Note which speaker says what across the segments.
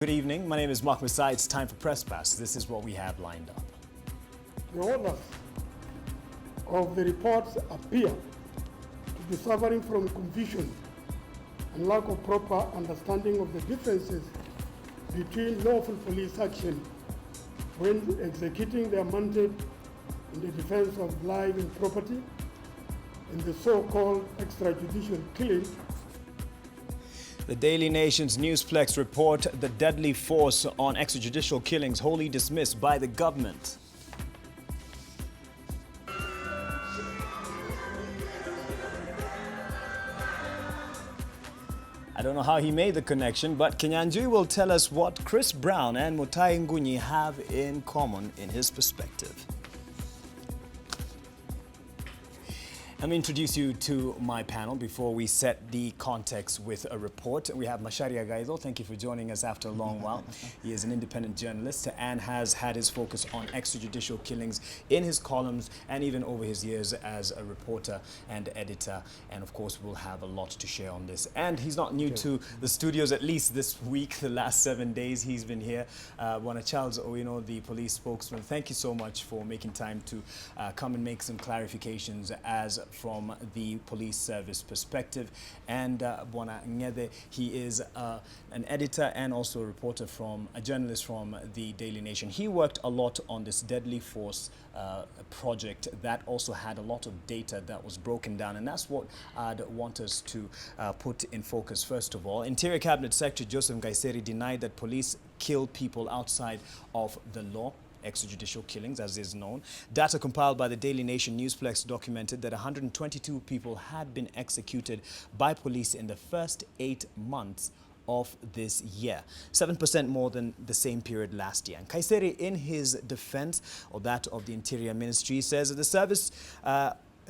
Speaker 1: Good evening. My name is Mark Masai. It's time for Press Pass. This is what we have lined up.
Speaker 2: The authors of the reports appear to be suffering from confusion and lack of proper understanding of the differences between lawful police action when executing their mandate in the defense of life and property and the so-called extrajudicial killing.
Speaker 1: The Daily Nation's Newsplex report the deadly force on extrajudicial killings wholly dismissed by the government. I don't know how he made the connection, but Kenyanjui will tell us what Chris Brown and Mutai Ngunyi have in common in his perspective. Let me introduce you to my panel before we set the context with a report. We have Macharia Gaido. Thank you for joining us after a long while. He is an independent journalist and has had his focus on extrajudicial killings in his columns and even over his years as a reporter and editor. And of course, we'll have a lot to share on this. And he's not new to the studios, at least this week, the last 7 days he's been here. Bwana Charles Owino, the police spokesman, thank you so much for making time to come and make some clarifications as from the police service perspective. And Bwana Ngede, he is an editor and also a journalist from the Daily Nation. He worked a lot on this deadly force project that also had a lot of data that was broken down, and that's what I'd want us to put in focus. First of all, Interior Cabinet Secretary Joseph Nkaissery denied that police killed people outside of the law. Extrajudicial killings, as is known. Data compiled by the Daily Nation Newsplex documented that 122 people had been executed by police in the first 8 months of this year, 7% more than the same period last year. And Nkaissery, in his defense, or that of the Interior Ministry, says that the service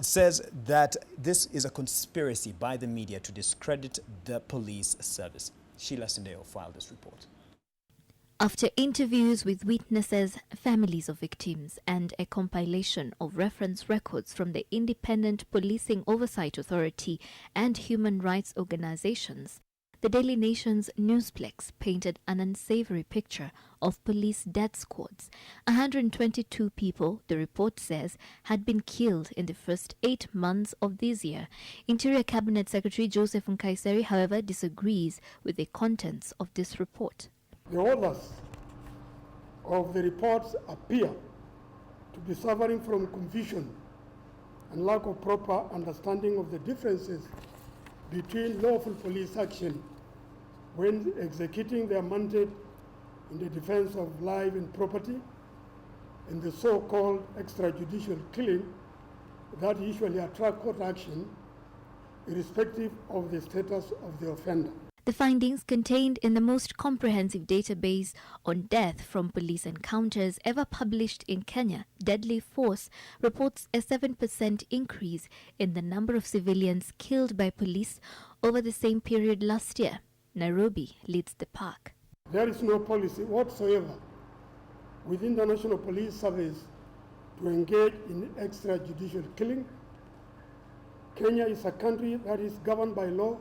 Speaker 1: says that this is a conspiracy by the media to discredit the police service. Sheila Sindeo filed this report.
Speaker 3: After interviews with witnesses, families of victims, and a compilation of reference records from the Independent Policing Oversight Authority and human rights organizations, the Daily Nation's Newsplex painted an unsavory picture of police death squads. 122 people, the report says, had been killed in the first 8 months of this year. Interior Cabinet Secretary Joseph Nkaissery, however, disagrees with the contents of this report.
Speaker 2: The authors of the reports appear to be suffering from confusion and lack of proper understanding of the differences between lawful police action when executing their mandate in the defense of life and property and the so-called extrajudicial killing that usually attract court action irrespective of the status of the offender.
Speaker 3: The findings contained in the most comprehensive database on death from police encounters ever published in Kenya, Deadly Force, reports a 7% increase in the number of civilians killed by police over the same period last year. Nairobi leads the pack.
Speaker 2: There is no policy whatsoever within the National Police Service to engage in extrajudicial killing. Kenya is a country that is governed by law,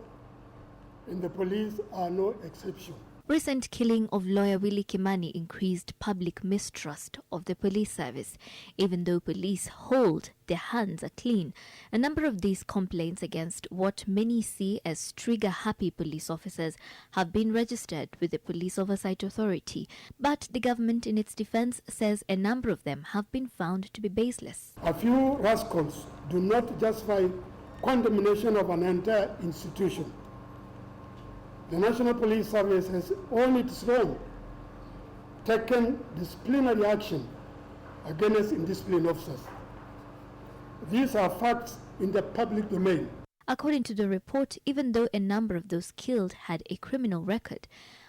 Speaker 2: and the police are no exception.
Speaker 3: Recent killing of lawyer Willie Kimani increased public mistrust of the police service. Even though police hold their hands are clean, a number of these complaints against what many see as trigger-happy police officers have been registered with the Police Oversight Authority. But the government, in its defense, says a number of them have been found to be baseless.
Speaker 2: A few rascals do not justify condemnation of an entire institution. The National Police Service has on its own taken disciplinary action against indisciplined officers. These are facts in the public domain.
Speaker 3: According to the report, even though a number of those killed had a criminal record,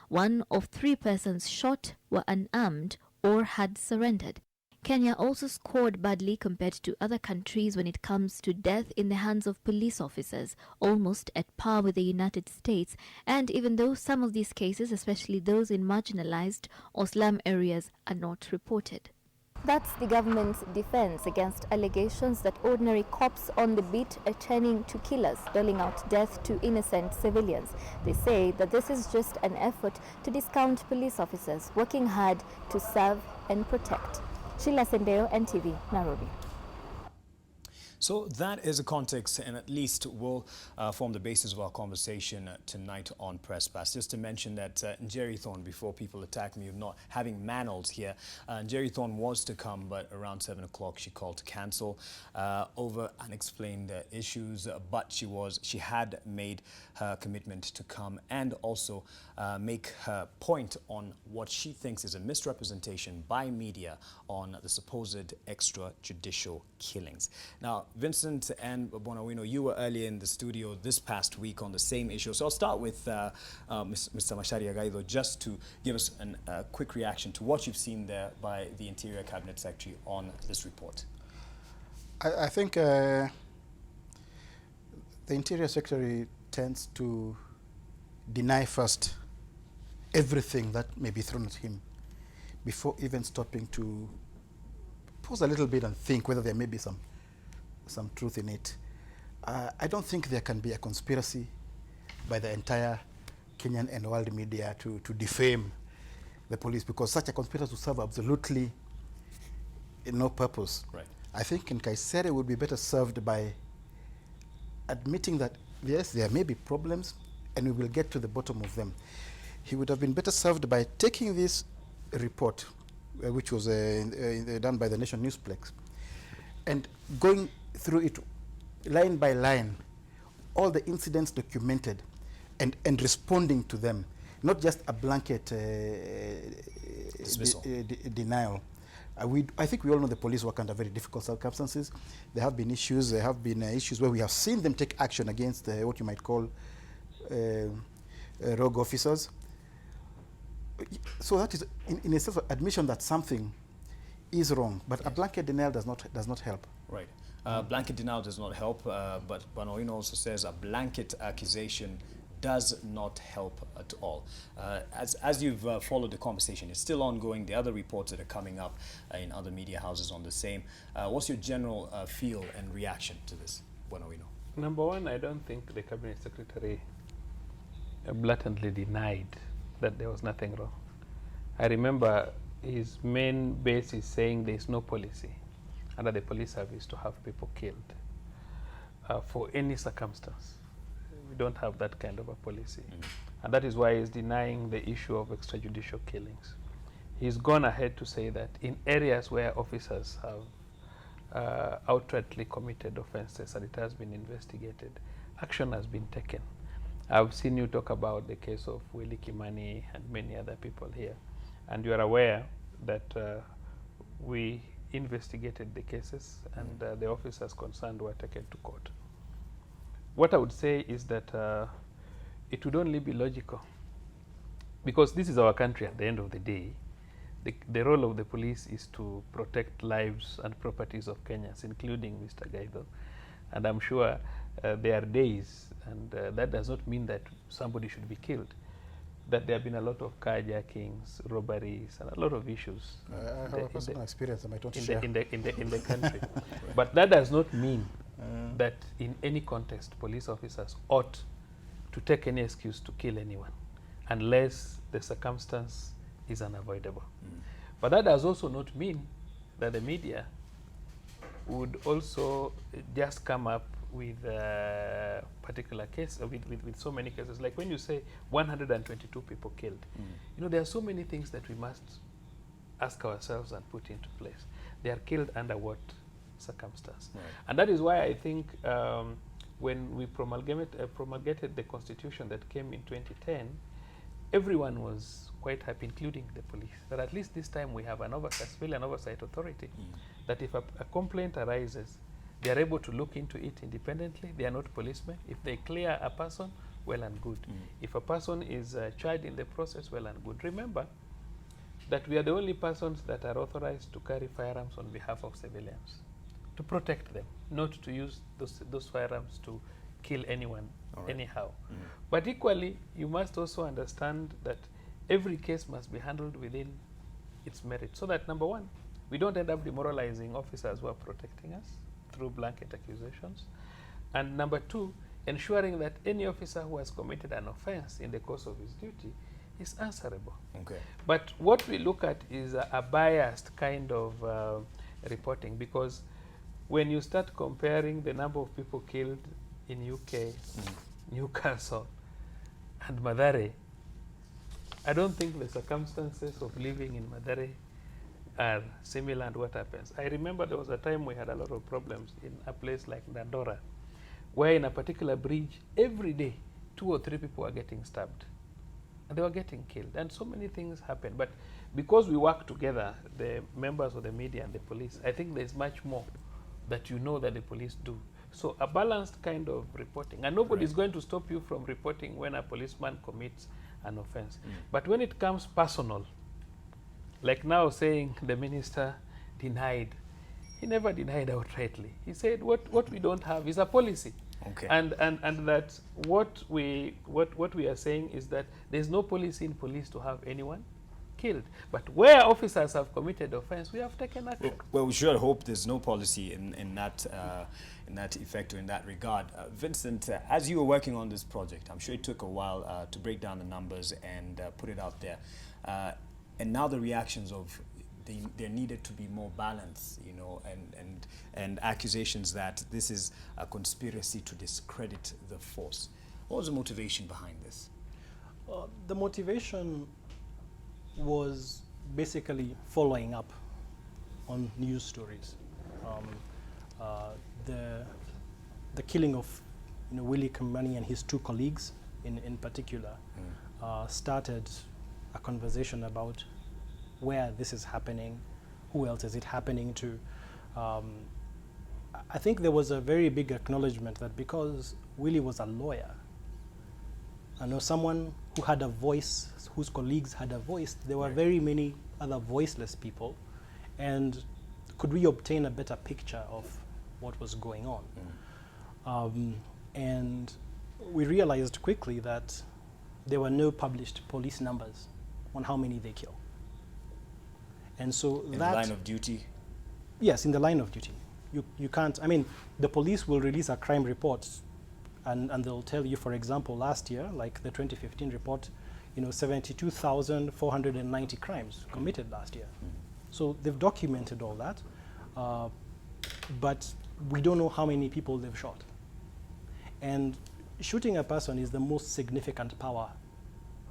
Speaker 3: 1 of 3 persons shot were unarmed or had surrendered. Kenya also scored badly compared to other countries when it comes to death in the hands of police officers, almost at par with the United States. And even though some of these cases, especially those in marginalized or slum areas, are not reported. That's the government's defense against allegations that ordinary cops on the beat are turning to killers, doling out death to innocent civilians. They say that this is just an effort to discount police officers working hard to serve and protect. Sheila Sendeo, NTV, Nairobi.
Speaker 1: So that is a context, and at least will form the basis of our conversation tonight on Press Pass. Just to mention that Njeri Thorne, before people attack me of not having manals here, Njeri Thorne was to come, but around 7 o'clock she called to cancel over unexplained issues. But she had made her commitment to come and also make her point on what she thinks is a misrepresentation by media on the supposed extrajudicial killings. Now, Vincent and Bonawino, you were earlier in the studio this past week on the same issue. So I'll start with Mr. Macharia Gaido, just to give us a quick reaction to what you've seen there by the Interior Cabinet Secretary on this report.
Speaker 4: I think the Interior Secretary tends to deny first everything that may be thrown at him before even stopping to pause a little bit and think whether there may be some truth in it. I don't think there can be a conspiracy by the entire Kenyan and world media to defame the police, because such a conspiracy would serve absolutely no purpose.
Speaker 1: Right.
Speaker 4: I think Nkaissery would be better served by admitting that yes, there may be problems and we will get to the bottom of them. He would have been better served by taking this report, which was done by the Nation Newsplex, and going through it line by line, all the incidents documented, and responding to them, not just a blanket denial. I think we all know the police work under very difficult circumstances. There have been issues. There have been issues where we have seen them take action against what you might call rogue officers. So that is, in a sense, of admission that something is wrong. But a blanket denial does not help.
Speaker 1: Right. Blanket denial does not help. But Banoino also says a blanket accusation does not help at all. As you've followed the conversation, it's still ongoing. The other reports that are coming up in other media houses on the same. What's your general feel and reaction to this, Banoino?
Speaker 5: Number one, I don't think the Cabinet Secretary blatantly denied that there was nothing wrong. I remember his main base is saying there is no policy under the police service to have people killed for any circumstance. We don't have that kind of a policy. And that is why he's denying the issue of extrajudicial killings. He's gone ahead to say that in areas where officers have outrightly committed offenses and it has been investigated, action has been taken. I've seen you talk about the case of Willie Kimani and many other people here. And you are aware that we investigated the cases and the officers concerned were taken to court. What I would say is that it would only be logical, because this is our country at the end of the day. The role of the police is to protect lives and properties of Kenyans, including Mr. Gaido. And I'm sure there are days, and that does not mean that somebody should be killed, that there have been a lot of carjackings, robberies, and a lot of issues.
Speaker 4: I have a personal experience I might want to share.
Speaker 5: In the country. But that does not mean that in any context police officers ought to take any excuse to kill anyone unless the circumstance is unavoidable. But that does also not mean that the media would also just come up with a particular case, with so many cases. Like when you say 122 people killed, you know, there are so many things that we must ask ourselves and put into place. They are killed under what circumstance? Right. And that is why I think when we promulgated the constitution that came in 2010, everyone was quite happy, including the police, that at least this time we have an civilian oversight authority, that if a complaint arises, they are able to look into it independently. They are not policemen. If they clear a person, well and good. If a person is charged in the process, well and good. Remember that we are the only persons that are authorized to carry firearms on behalf of civilians, to protect them, not to use those firearms to kill anyone anyhow. But equally, you must also understand that every case must be handled within its merit, so that number one, we don't end up demoralizing officers who are protecting us through blanket accusations. And number two, ensuring that any officer who has committed an offense in the course of his duty is answerable.
Speaker 1: Okay.
Speaker 5: But what we look at is a biased kind of reporting, because when you start comparing the number of people killed in UK, Newcastle, and Mathare, I don't think the circumstances of living in Mathare are similar and what happens. I remember there was a time we had a lot of problems in a place like Dandora, where in a particular bridge, every day, 2 or 3 people were getting stabbed. And they were getting killed. And so many things happened. But because we work together, the members of the media and the police, I think there's much more that you know that the police do. So a balanced kind of reporting. And nobody's going to stop you from reporting when a policeman commits an offense. But when it comes personal, like now saying the minister denied, he never denied outrightly. He said what we don't have is a policy.
Speaker 1: Okay.
Speaker 5: And that what we are saying is that there's no policy in police to have anyone killed. But where officers have committed offense, we have taken action.
Speaker 1: Well, we sure hope there's no policy in that effect or in that regard. Vincent, as you were working on this project, I'm sure it took a while to break down the numbers and put it out there. And now the reactions of there needed to be more balance, you know, and accusations that this is a conspiracy to discredit the force. What was the motivation behind this?
Speaker 6: The motivation was basically following up on news stories. The killing of Willie Kimani and his 2 colleagues in particular started a conversation about where this is happening, who else is it happening to. I think there was a very big acknowledgement that because Willie was a lawyer, I know someone who had a voice, whose colleagues had a voice, there were very many other voiceless people, and could we obtain a better picture of what was going on? And we realized quickly that there were no published police numbers on how many they kill. And so
Speaker 1: In the line of duty?
Speaker 6: Yes, in the line of duty. You can't, I mean, the police will release a crime report and they'll tell you, for example, last year, like the 2015 report, 72,490 crimes committed last year. So they've documented all that, but we don't know how many people they've shot. And shooting a person is the most significant power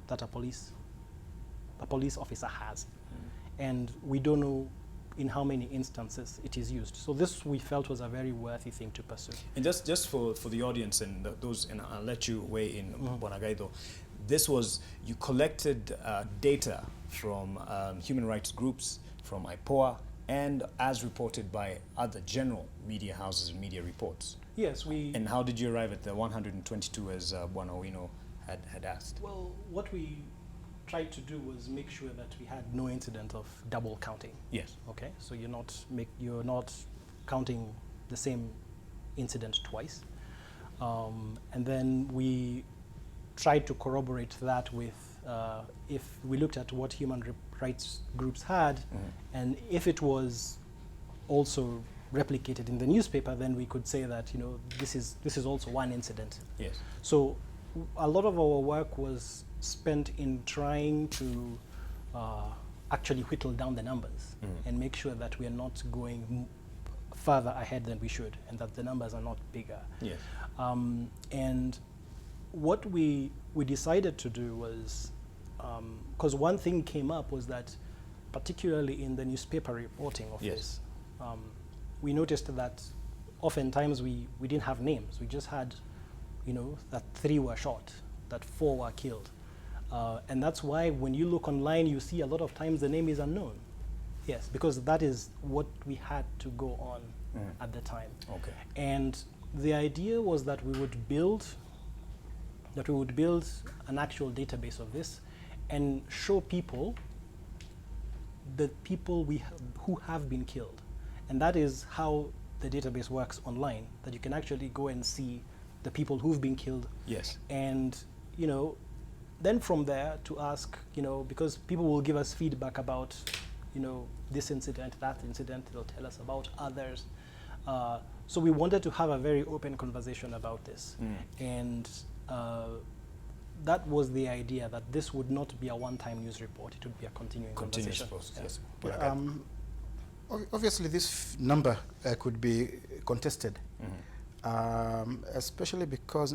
Speaker 6: that a police officer has. And we don't know in how many instances it is used. So this we felt was a very worthy thing to pursue.
Speaker 1: And just for the audience and those, and I'll let you weigh in, Bonagaido, this was, you collected data from human rights groups, from IPOA, and as reported by other general media houses and media reports.
Speaker 6: Yes, we...
Speaker 1: And how did you arrive at the 122 as Buonawino had asked?
Speaker 6: Well, what we tried to do was make sure that we had no incident of double counting.
Speaker 1: Yes.
Speaker 6: Okay, so you're not counting the same incident twice. And then we tried to corroborate that with, if we looked at what human rights groups had, and if it was also replicated in the newspaper, then we could say that this is also one incident.
Speaker 1: Yes.
Speaker 6: So a lot of our work was spent in trying to actually whittle down the numbers and make sure that we are not going further ahead than we should, and that the numbers are not bigger.
Speaker 1: Yes.
Speaker 6: And what we decided to do was, because one thing came up was that, particularly in the newspaper reporting of this, we noticed that oftentimes we didn't have names. We just had, that 3 were shot, that 4 were killed. And that's why when you look online, you see a lot of times the name is unknown. Yes, because that is what we had to go on at the time.
Speaker 1: Okay.
Speaker 6: And the idea was that we would build an actual database of this and show people the people who have been killed. And that is how the database works online, that you can actually go and see the people who've been killed.
Speaker 1: Yes.
Speaker 6: And, then from there to ask, because people will give us feedback about, you know, this incident, that incident. They'll tell us about others. So we wanted to have a very open conversation about this. And that was the idea, that this would not be a one-time news report. It would be a continuing conversation.
Speaker 1: Process,
Speaker 6: Yeah.
Speaker 1: yes.
Speaker 4: Obviously, this number could be contested, especially because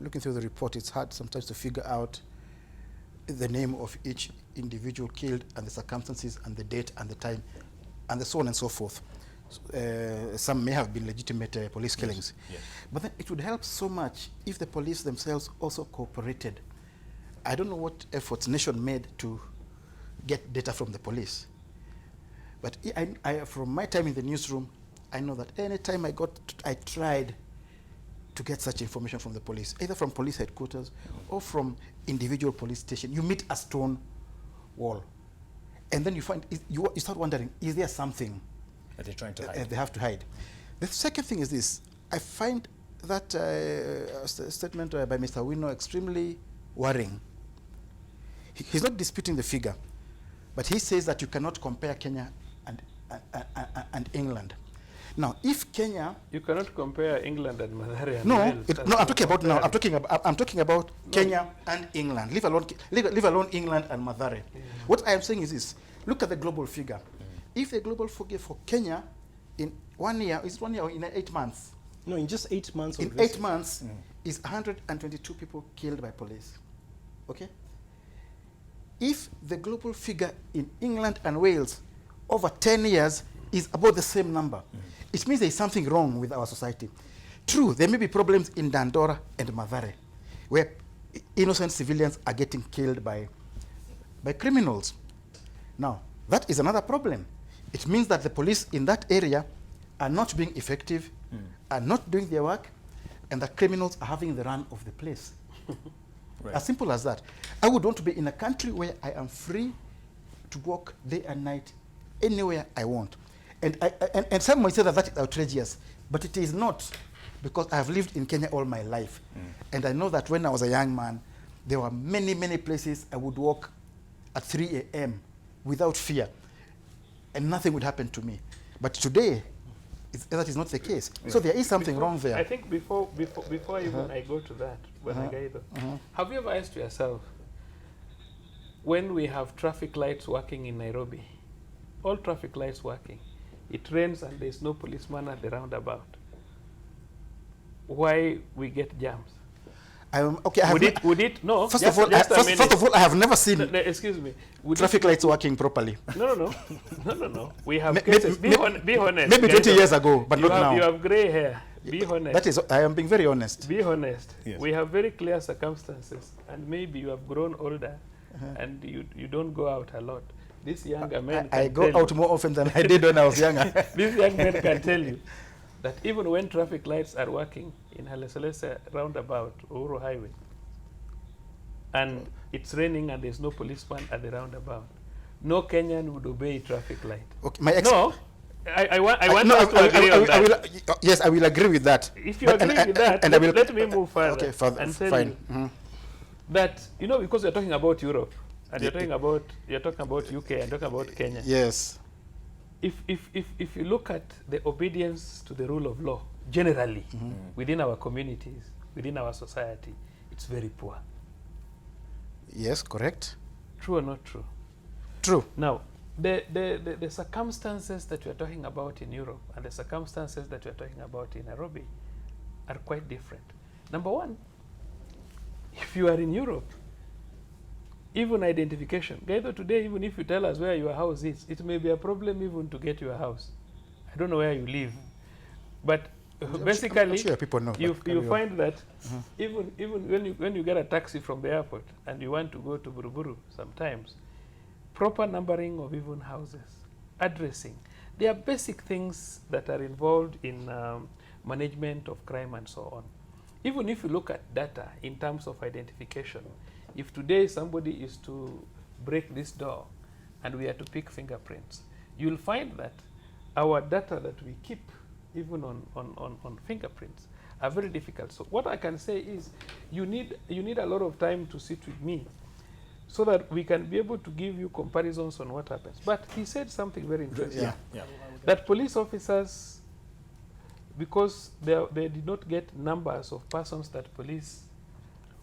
Speaker 4: looking through the report, it's hard sometimes to figure out the name of each individual killed and the circumstances and the date and the time and so on and so forth. Some may have been legitimate police killings.
Speaker 1: Yes.
Speaker 4: But then it would help so much if the police themselves also cooperated. I don't know what efforts Nation made to get data from the police. But from my time in the newsroom, I know that any time I tried to get such information from the police, either from police headquarters or from individual police station, you meet a stone wall. And then you find, you start wondering, is there something
Speaker 1: That they're trying to hide.
Speaker 4: they have to hide? The second thing is this. I find that statement by Mr. Wino extremely worrying. He's not disputing the figure, but he says that you cannot compare Kenya and England. Now, if Kenya,
Speaker 5: You cannot compare England and Mathare and
Speaker 4: no,
Speaker 5: Wales.
Speaker 4: no, I'm talking about now.
Speaker 5: Comparing.
Speaker 4: I'm talking about Kenya and England. Leave alone England and Mathare. What I am saying is this: look at the global figure. If the global figure for Kenya in 1 year is 1 year or in 8 months.
Speaker 6: No, in just 8 months.
Speaker 4: In
Speaker 6: of this
Speaker 4: 8 months, is 122 people killed by police. Okay. If the global figure in England and Wales over 10 years is about the same number, it means there is something wrong with our society. True, there may be problems in Dandora and Mathare, where innocent civilians are getting killed by criminals. Now, that is another problem. It means that the police in that area are not being effective, are not doing their work, and the criminals are having the run of the place.
Speaker 1: Right.
Speaker 4: As simple as that. I would want to be in a country where I am free to walk day and night anywhere I want. And some might say that is outrageous, but it is not, because I have lived in Kenya all my life. And I know that when I was a young man, there were many, many places I would walk at 3 a.m. without fear, and nothing would happen to me. But today, that is not the case. So there is something wrong there.
Speaker 5: I think before even I go to that, have you ever asked yourself, when we have traffic lights working in Nairobi, all traffic lights working, it rains and there's no policeman at the roundabout, why we get jams?
Speaker 4: Okay, I have
Speaker 5: Would it? No.
Speaker 4: First
Speaker 5: just-
Speaker 4: of all,
Speaker 5: just a
Speaker 4: first
Speaker 5: minute.
Speaker 4: of all, I have never seen
Speaker 5: No, excuse me. Would
Speaker 4: traffic lights working properly.
Speaker 5: No. We have
Speaker 4: Ma-
Speaker 5: cases.
Speaker 4: ma-
Speaker 5: Be
Speaker 4: ma-
Speaker 5: honest.
Speaker 4: Maybe 20
Speaker 5: guys.
Speaker 4: years ago, but
Speaker 5: You
Speaker 4: not
Speaker 5: have,
Speaker 4: now.
Speaker 5: You have gray hair. Be honest.
Speaker 4: That is, I am being very honest.
Speaker 5: Be honest.
Speaker 1: Yes.
Speaker 5: We have very clear circumstances, and maybe you have grown older, and you don't go out a lot. This younger man
Speaker 4: I
Speaker 5: can
Speaker 4: go
Speaker 5: tell
Speaker 4: out
Speaker 5: you,
Speaker 4: more often than I did when I was younger.
Speaker 5: This young man can tell you that even when traffic lights are working in Haile Selassie roundabout, Uhuru Highway, and it's raining and there's no policeman at the roundabout, no Kenyan would obey traffic light.
Speaker 4: Okay, my
Speaker 5: No, I want
Speaker 4: no,
Speaker 5: us to agree on that.
Speaker 4: will, yes, I will agree with that.
Speaker 5: If you
Speaker 4: But-
Speaker 5: agree with that,
Speaker 4: and I will,
Speaker 5: let me move further
Speaker 4: Okay, further,
Speaker 5: and tell
Speaker 4: fine.
Speaker 5: you that, because you're talking about Europe, and you're talking about UK and talking about Kenya.
Speaker 4: Yes.
Speaker 5: If you look at the obedience to the rule of law generally within our communities, within our society, it's very poor.
Speaker 4: Yes, correct.
Speaker 5: True or not true?
Speaker 4: True.
Speaker 5: Now, the circumstances that we're talking about in Europe and the circumstances that we're talking about in Nairobi are quite different. Number one, if you are in Europe, even identification. Gaitho, today, even if you tell us where your house is, it may be a problem even to get your house. I don't know where you live. But basically,
Speaker 4: I'm sure people know,
Speaker 5: you
Speaker 4: but carry on.
Speaker 5: find that even when you get a taxi from the airport and you want to go to Buruburu sometimes, proper numbering of even houses, addressing. There are basic things that are involved in management of crime and so on. Even if you look at data in terms of identification, if today somebody is to break this door and we are to pick fingerprints, you'll find that our data that we keep even on fingerprints are very difficult. So what I can say is you need a lot of time to sit with me so that we can be able to give you comparisons on what happens. But he said something very interesting.
Speaker 1: Yeah.
Speaker 5: That police officers, because they did not get numbers of persons that police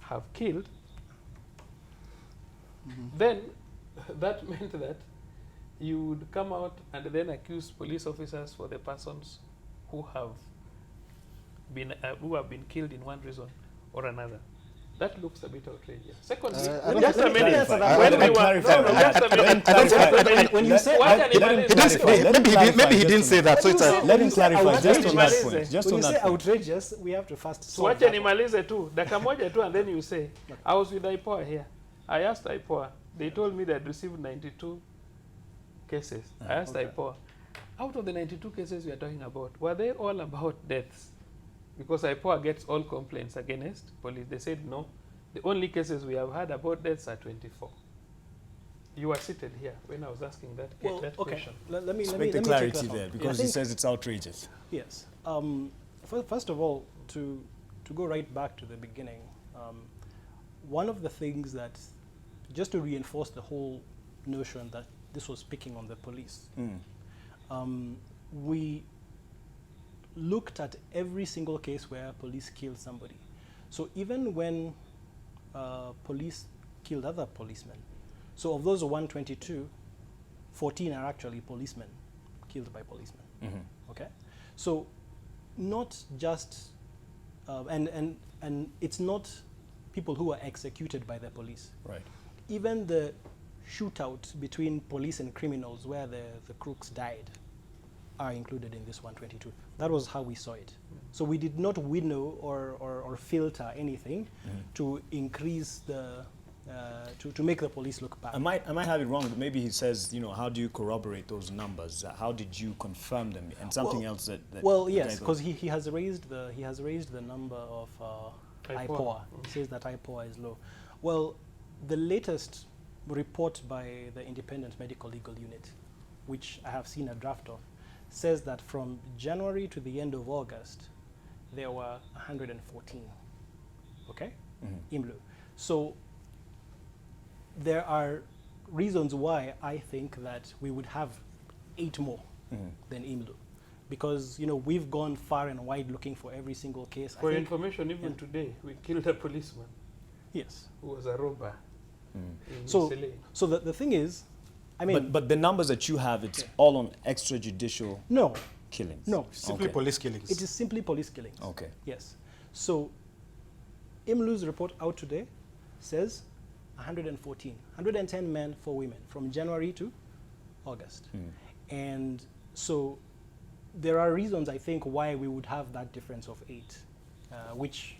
Speaker 5: have killed, then that meant that you would come out and then accuse police officers for the persons who have been killed in one reason or another. That looks a bit outrageous. Secondly, just a minute.
Speaker 6: When you say
Speaker 4: maybe he didn't say that. So it's a
Speaker 1: let him clarify just on that point. Just
Speaker 6: when
Speaker 1: on
Speaker 6: you say
Speaker 1: that point.
Speaker 6: outrageous, we have to first solve
Speaker 5: Wacha
Speaker 6: that.
Speaker 5: nimalize tu dakika moja tu, and then you say, I was with IPOA here. I asked IPOA. They told me they had received 92 cases. I asked IPOA, out of the 92 cases we are talking about, were they all about deaths? Because IPOA gets all complaints against police. They said no. The only cases we have had about deaths are 24. You were seated here when I was asking that, question.
Speaker 6: Let me
Speaker 1: Make the
Speaker 6: take
Speaker 1: clarity
Speaker 6: that
Speaker 1: there,
Speaker 6: on.
Speaker 1: because
Speaker 6: I
Speaker 1: he
Speaker 6: think-
Speaker 1: says it's outrageous.
Speaker 6: Yes. First of all, to go right back to the beginning, one of the things that, just to reinforce the whole notion that this was picking on the police, we looked at every single case where police killed somebody. So even when police killed other policemen, so of those 122, 14 are actually policemen killed by policemen. Okay, so not just and it's not people who are executed by the police.
Speaker 1: Right.
Speaker 6: Even the shootout between police and criminals where the crooks died are included in this 122. That was how we saw it. So we did not winnow or filter anything to increase the to make the police look bad.
Speaker 1: I might have it wrong, but maybe he says, how do you corroborate those numbers? How did you confirm them? And something else that
Speaker 6: Well,
Speaker 1: you
Speaker 6: yes,
Speaker 1: guys-
Speaker 6: because he has raised the number of IPOA. He says that IPOA is low. Well, the latest report by the Independent Medical Legal Unit, which I have seen a draft of, says that from January to the end of August, there were 114. Okay, IMLU. So there are reasons why I think that we would have 8 more than IMLU, because we've gone far and wide looking for every single case.
Speaker 5: For information, even today, we killed a policeman
Speaker 6: Yes.
Speaker 5: who was a robber. In
Speaker 6: So
Speaker 5: Misili.
Speaker 6: the thing is, I mean,
Speaker 1: but the numbers that you have, it's all on extrajudicial
Speaker 6: no,
Speaker 1: killings.
Speaker 6: no.
Speaker 4: simply
Speaker 1: Okay.
Speaker 4: police killings.
Speaker 6: It is simply police killings.
Speaker 1: Okay.
Speaker 6: Yes. So IMLU's report out today says 114, 110 men, 4 women from January to August. And so there are reasons, I think, why we would have that difference of 8, which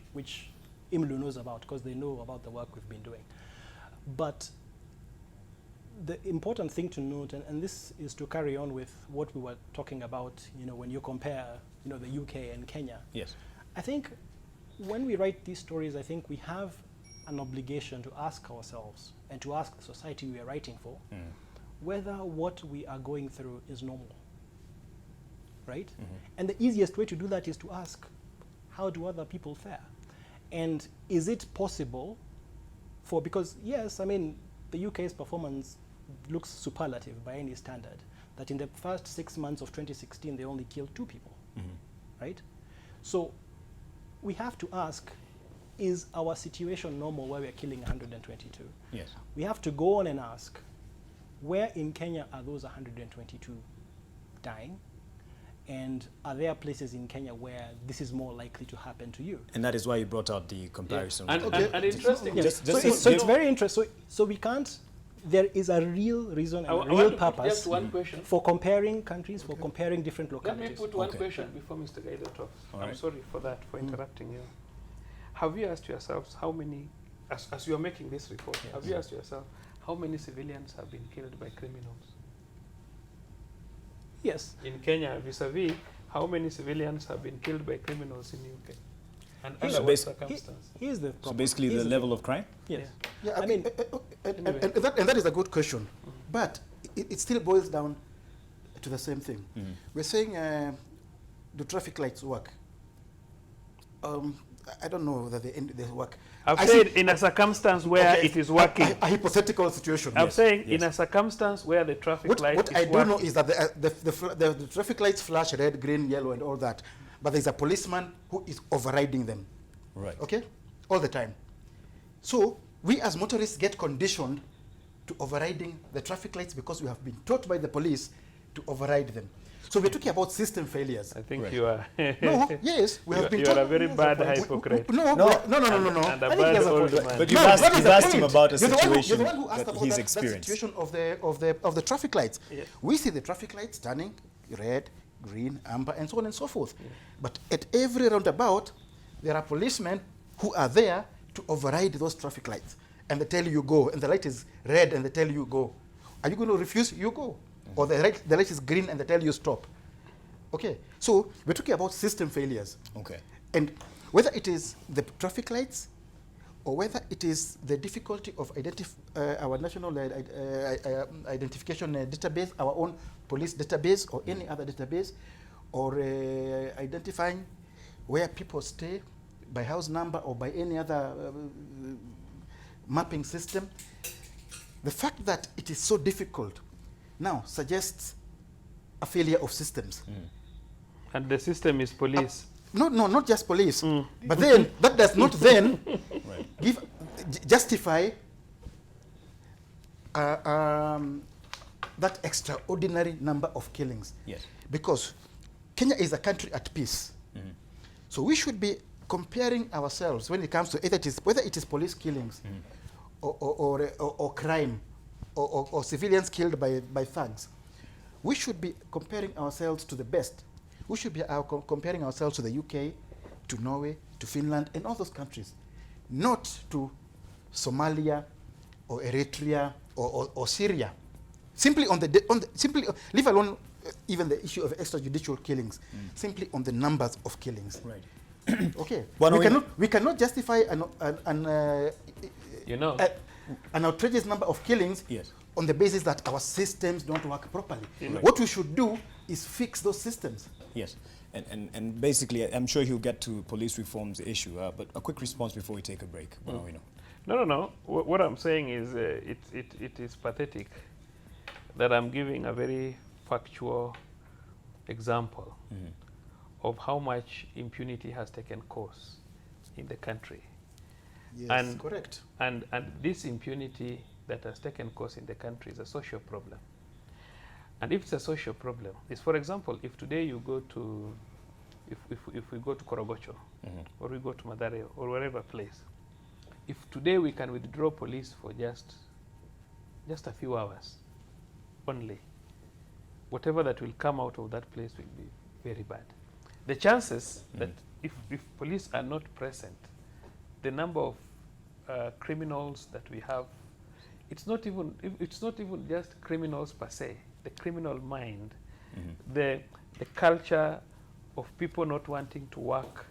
Speaker 6: IMLU knows about, because they know about the work we've been doing. But the important thing to note, and this is to carry on with what we were talking about, when you compare, the UK and Kenya.
Speaker 1: Yes.
Speaker 6: I think when we write these stories, I think we have an obligation to ask ourselves and to ask the society we are writing for whether what we are going through is normal, right? And the easiest way to do that is to ask, how do other people fare? And is it possible because yes, I mean, the UK's performance looks superlative by any standard, that in the first 6 months of 2016, they only killed 2 people, right? So we have to ask, is our situation normal where we are killing 122?
Speaker 1: Yes.
Speaker 6: We have to go on and ask, where in Kenya are those 122 dying? And are there places in Kenya where this is more likely to happen to you?
Speaker 1: And that is why you brought out the comparison.
Speaker 5: And,
Speaker 1: with
Speaker 5: and interesting.
Speaker 1: Just
Speaker 6: So it's very interesting. So we can't, there is a real reason and
Speaker 5: I
Speaker 6: a
Speaker 5: want
Speaker 6: real
Speaker 5: to put
Speaker 6: purpose
Speaker 5: just one question.
Speaker 6: for comparing countries, for comparing different
Speaker 5: Let me
Speaker 6: localities.
Speaker 5: put one
Speaker 1: Okay.
Speaker 5: question before Mr. Gaido talks.
Speaker 1: All
Speaker 5: I'm
Speaker 1: right.
Speaker 5: sorry for that, for interrupting you. Have you asked yourselves how many, as you are making this report, have you asked yourself how many civilians have been killed by criminals?
Speaker 6: Yes.
Speaker 5: In Kenya, vis-a-vis, how many civilians have been killed by criminals in UK? And
Speaker 1: So
Speaker 5: under what
Speaker 1: basi-
Speaker 5: circumstance?
Speaker 6: Here's the
Speaker 1: So
Speaker 6: problem.
Speaker 1: basically,
Speaker 6: Here's
Speaker 1: the level of crime.
Speaker 6: Yes.
Speaker 4: Yeah,
Speaker 6: I mean,
Speaker 4: and that is a good question, but it still boils down to the same thing. We're saying, do traffic lights work? I don't know whether they work.
Speaker 5: I've
Speaker 4: I
Speaker 5: said
Speaker 4: see-
Speaker 5: in a circumstance where
Speaker 4: Okay,
Speaker 5: it is working.
Speaker 4: A hypothetical situation.
Speaker 5: I'm
Speaker 4: yes.
Speaker 5: saying
Speaker 1: yes.
Speaker 5: in a circumstance where the traffic
Speaker 4: What,
Speaker 5: light
Speaker 4: what
Speaker 5: is
Speaker 4: I do
Speaker 5: working.
Speaker 4: know is that the traffic lights flash red, green, yellow, and all that, but there's a policeman who is overriding them.
Speaker 1: Right.
Speaker 4: Okay, all the time. So we as motorists get conditioned to overriding the traffic lights because we have been taught by the police to override them. So we're talking about system failures.
Speaker 5: I think
Speaker 1: Right.
Speaker 5: you are.
Speaker 4: No, yes, we have been
Speaker 5: You
Speaker 4: taught.
Speaker 5: are a very bad
Speaker 4: We-
Speaker 5: hypocrite.
Speaker 4: No,
Speaker 1: No.
Speaker 4: no.
Speaker 5: And a
Speaker 4: I think
Speaker 5: bad
Speaker 4: he has a
Speaker 5: old
Speaker 4: point.
Speaker 5: man.
Speaker 1: But
Speaker 4: No,
Speaker 1: you've asked,
Speaker 4: that is
Speaker 1: you've
Speaker 4: the
Speaker 1: asked him
Speaker 4: point.
Speaker 1: about a
Speaker 4: You're the one who-
Speaker 1: situation
Speaker 4: you're the one who asked
Speaker 1: that
Speaker 4: about
Speaker 1: he's
Speaker 4: that
Speaker 1: experienced.
Speaker 4: situation of the traffic lights.
Speaker 5: Yeah.
Speaker 4: We see the traffic lights turning red, green, amber, and so on and so forth. But at every roundabout, there are policemen who are there to override those traffic lights. And they tell you go, and the light is red, and they tell you go. Are you going to refuse? You go. Or the light is green, and they tell you stop. Okay, so we're talking about system failures.
Speaker 1: Okay.
Speaker 4: And whether it is the traffic lights or whether it is the difficulty of our national identification database, our own police database or any other database, or identifying where people stay by house number or by any other mapping system, the fact that it is so difficult now suggests a failure of systems.
Speaker 5: And the system is police.
Speaker 4: No, not just police. But then that does not then
Speaker 1: Right.
Speaker 4: justify that extraordinary number of killings.
Speaker 1: Yes.
Speaker 4: Because Kenya is a country at peace. So we should be comparing ourselves when it comes to whether it is police killings or crime or civilians killed by thugs. We should be comparing ourselves to the best. We should be comparing ourselves to the UK, to Norway, to Finland, and all those countries, not to Somalia or Eritrea or Syria. Simply leave alone even the issue of extrajudicial killings, simply on the numbers of killings.
Speaker 1: Right.
Speaker 4: Okay.
Speaker 1: Well,
Speaker 4: We cannot justify
Speaker 5: You know,
Speaker 4: an outrageous number of killings
Speaker 1: Yes.
Speaker 4: on the basis that our systems don't work properly.
Speaker 1: Right.
Speaker 4: What we should do is fix those systems.
Speaker 1: Yes. And basically, I'm sure he'll get to police reform's issue, but a quick response before we take a break. What do we know?
Speaker 5: no. What I'm saying is it is pathetic that I'm giving a very factual example of how much impunity has taken course in the country.
Speaker 4: Yes,
Speaker 5: And-
Speaker 4: correct.
Speaker 5: And this impunity that has taken course in the country is a social problem. And if it's a social problem, is, for example, if today you go to, if we go to Korogocho, or we go to Mathare, or wherever place, if today we can withdraw police for just a few hours only, whatever that will come out of that place will be very bad. The chances that if police are not present, the number of criminals that we have, it's not even just criminals per se. The criminal mind, the culture of people not wanting to work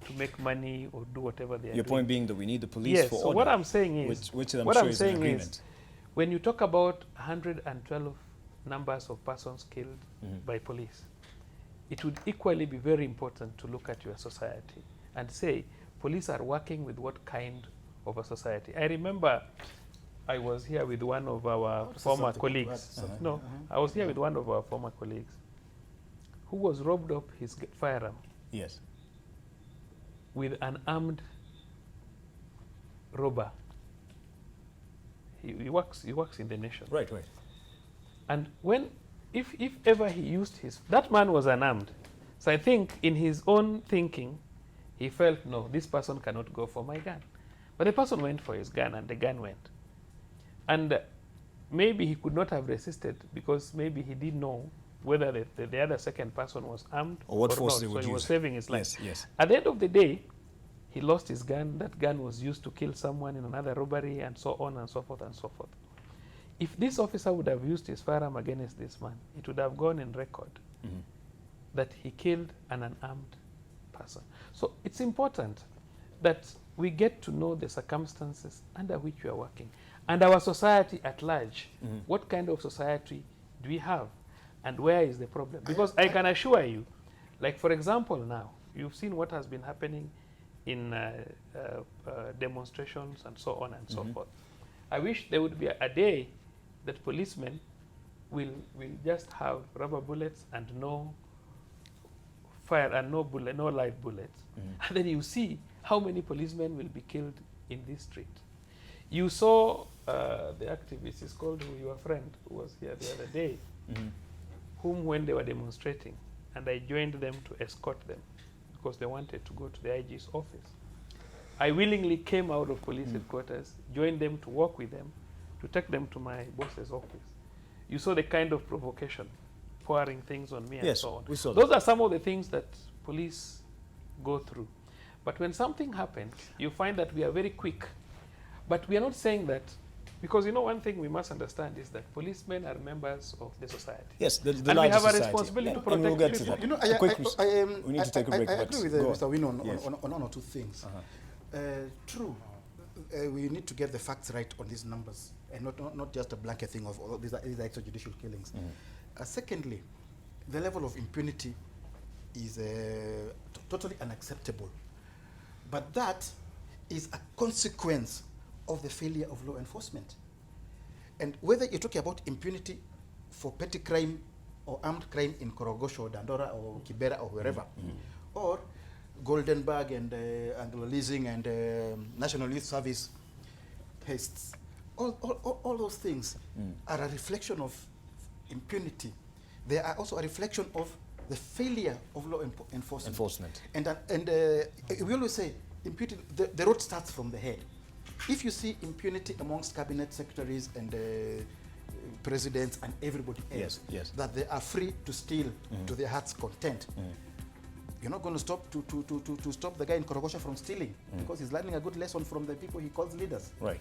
Speaker 5: to make money or do whatever they are
Speaker 1: Your
Speaker 5: doing.
Speaker 1: point being that we need the police
Speaker 5: Yes.
Speaker 1: for
Speaker 5: So
Speaker 1: order.
Speaker 5: what I'm saying is,
Speaker 1: which I'm
Speaker 5: what
Speaker 1: sure
Speaker 5: I'm
Speaker 1: is an
Speaker 5: saying
Speaker 1: agreement.
Speaker 5: is, when you talk about 112 numbers of persons killed by police, it would equally be very important to look at your society and say, police are working with what kind of a society. I remember I was here with one of our former colleagues. No, I was here with one of our former colleagues who was robbed of his firearm
Speaker 1: Yes.
Speaker 5: with an armed robber. He works in the nation.
Speaker 1: Right, right.
Speaker 5: And if ever he used that man was unarmed. So I think in his own thinking, he felt, no, this person cannot go for my gun. But the person went for his gun and the gun went. And maybe he could not have resisted because maybe he didn't know whether the other second person was armed
Speaker 1: Or what
Speaker 5: or
Speaker 1: force
Speaker 5: not.
Speaker 1: they
Speaker 5: So
Speaker 1: would
Speaker 5: he was
Speaker 1: use.
Speaker 5: saving his life.
Speaker 1: Yes, yes.
Speaker 5: At the end of the day, he lost his gun. That gun was used to kill someone in another robbery and so on and so forth and so forth. If this officer would have used his firearm against this man, it would have gone in record that he killed an unarmed person. So it's important that we get to know the circumstances under which we are working and our society at large. What kind of society do we have and where is the problem? Because I can assure you, like for example now, you've seen what has been happening in demonstrations and so on and so forth. I wish there would be a day that policemen will just have rubber bullets and no fire and no live bullets. And then you see how many policemen will be killed in this street. You saw the activist, is called your friend, who was here the other day, whom when they were demonstrating, and I joined them to escort them because they wanted to go to the IG's office. I willingly came out of police headquarters, joined them to work with them, to take them to my boss's office. You saw the kind of provocation, pouring things on me and so on.
Speaker 1: We saw
Speaker 5: Those are some of the things that police go through. But when something happens, you find that we are very quick. But we are not saying that, because one thing we must understand is that policemen are members of the society.
Speaker 1: Yes, the
Speaker 5: and we
Speaker 1: larger
Speaker 5: have a
Speaker 1: society.
Speaker 5: responsibility to protect
Speaker 1: And we'll get to
Speaker 5: people.
Speaker 1: that. We need to take a break.
Speaker 4: I agree with Mr. Win on one or two things. True, we need to get the facts right on these numbers, and not just a blanket thing of these are extrajudicial killings. Secondly, the level of impunity is totally unacceptable. But that is a consequence of the failure of law enforcement. And whether you're talking about impunity for petty crime or armed crime in Korogosho, Dandora, or Kibera, or wherever, or Goldenberg and Anglo-leasing and National Youth Service heists, all those things are a reflection of impunity. They are also a reflection of the failure of law enforcement. And we always say, impunity, the road starts from the head. If you see impunity amongst cabinet secretaries and presidents and everybody else, that they are free to steal to their heart's content, you're not going to stop to stop the guy in Korogosha from stealing because he's learning a good lesson from the people he calls leaders.
Speaker 1: Right.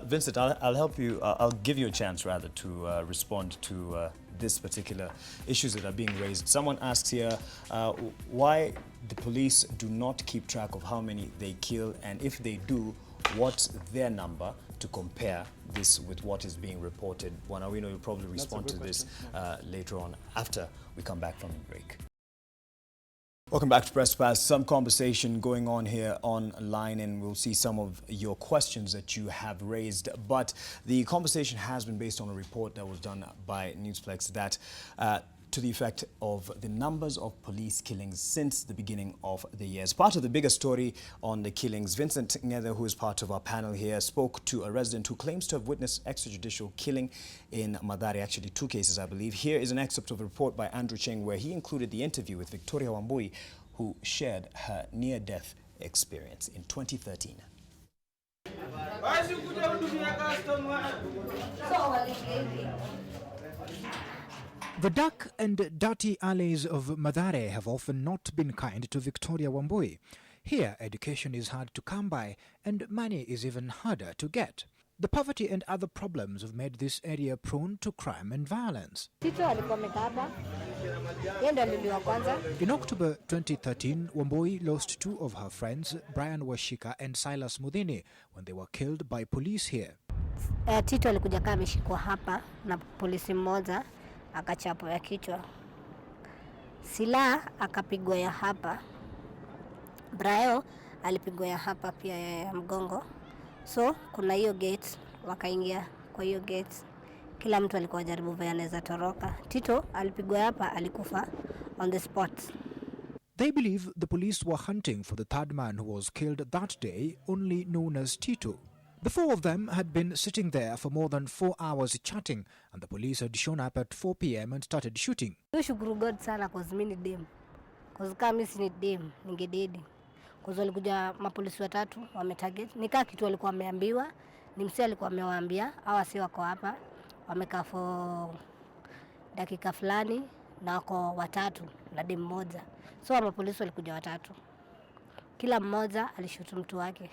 Speaker 1: Vincent, I'll help you. I'll give you a chance rather to respond to this particular issues that are being raised. Someone asks here why the police do not keep track of how many they kill, and if they do, what's their number to compare this with what is being reported. Wanawino will probably respond to this later on after we come back from the break. Welcome back to Press Pass. Some conversation going on here online, and we'll see some of your questions that you have raised. But the conversation has been based on a report that was done by Newsplex that to the effect of the numbers of police killings since the beginning of the year. As part of the bigger story on the killings, Vincent Ngede, who is part of our panel here, spoke to a resident who claims to have witnessed extrajudicial killing in Mathare, actually 2 cases, I believe. Here is an excerpt of a report by Andrew Cheng where he included the interview with Victoria Wambui, who shared her near-death experience in 2013.
Speaker 7: The dark and dirty alleys of Mathare have often not been kind to Victoria Wambui. Here, education is hard to come by and money is even harder to get. The poverty and other problems have made this area prone to crime and violence. In October 2013, Wambui lost 2 of her friends, Brian Washika and Silas Mudhini, when they were killed by police here.
Speaker 8: Tito alikuja kama ameshikwa hapa na polisi mmoja akachapwa ya kichwa. Sila akapigwa ya hapa. Brayo alipigwa ya hapa pia ya mgongo. So kuna hiyo gate, wakaingia kwa hiyo gate. Kila mtu alikuwa jaribu vile anaweza toroka. Tito alipigwa hapa, alikufa on the spot.
Speaker 7: They believe the police were hunting for the third man who was killed that day, only known as Tito. The 4 of them had been sitting there for more than 4 hours chatting, and the police had shown up at 4 p.m. and started shooting.
Speaker 8: Shukuru God sana cause mimi ni dem. Cause kama mimi si dem, ningededi. Cause walikuja mapolisi 3 wametarget. Nikaa kitu walikuwa wameambiwa, ni msee alikuwa amewaambia, hawa si wako hapa. Wamekaa for dakika fulani na wako 3 na dem mmoja. So mapolisi walikuja 3. Kila mmoja alishutu mtu wake.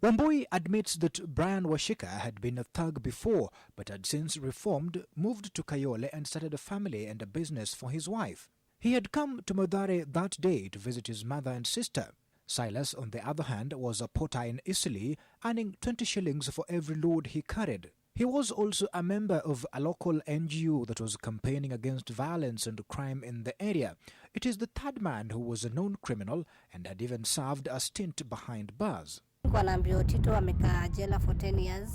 Speaker 7: Wambui admits that Brian Washika had been a thug before, but had since reformed, moved to Kayole and started a family and a business for his wife. He had come to Mathare that day to visit his mother and sister. Silas, on the other hand, was a porter in Italy, earning 20 shillings for every load he carried. He was also a member of a local NGO that was campaigning against violence and crime in the area. It is the third man who was a known criminal and had even served a stint behind bars.
Speaker 8: Nilikuwa naambiwa Tito amekaa jela for 10 years.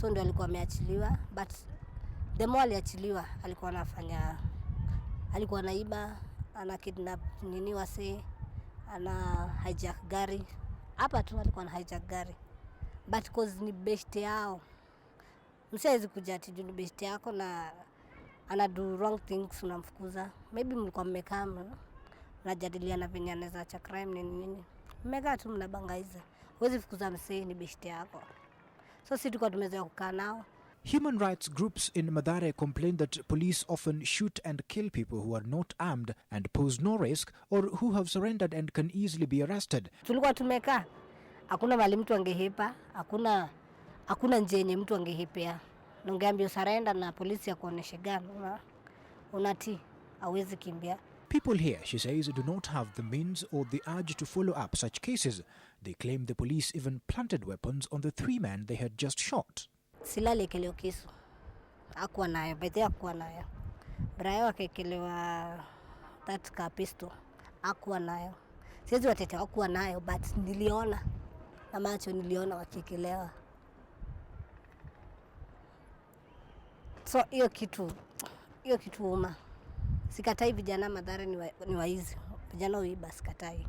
Speaker 8: So ndio alikuwa ameachiliwa, but the more aliachiliwa alikuwa anaiba, ana kidnap nini wase, ana hijack gari. Hapa tu alikuwa ana hijack gari. But cause ni best yao. Msiwezi kuja ati juu ni best yako na ana do wrong things unamfukuza. Maybe mlikuwa mmekaa mnajadiliana venye anaweza acha crime nini. Mmekaa tu mnabangaiza. Huwezi fukuza msee ni best yako. So sisi tulikuwa tumezoea kukaa nao.
Speaker 7: Human rights groups in Mathare complain that police often shoot and kill people who are not armed and pose no risk or who have surrendered and can easily be arrested.
Speaker 8: Tulikuwa tumekaa. Hakuna mahali mtu angehepa, hakuna njia yenye mtu angehepea. Ungeambia surrender na polisi akuoneshe gani, unatii, hawezi kimbia.
Speaker 7: People here, she says, do not have the means or the urge to follow up such cases. They claim the police even planted weapons on the 3 men they had just shot.
Speaker 8: Silali keleo kisu. Hakuwa nayo, bete hakuwa nayo. Brayo akekelewa that ka pistol. Hakuwa nayo. Siwezi watetea hakuwa nayo, but niliona. Na macho niliona wakikelewa. So hiyo kitu uma. Sikatai vijana Mathare ni waizi. Vijana huiba sikatai.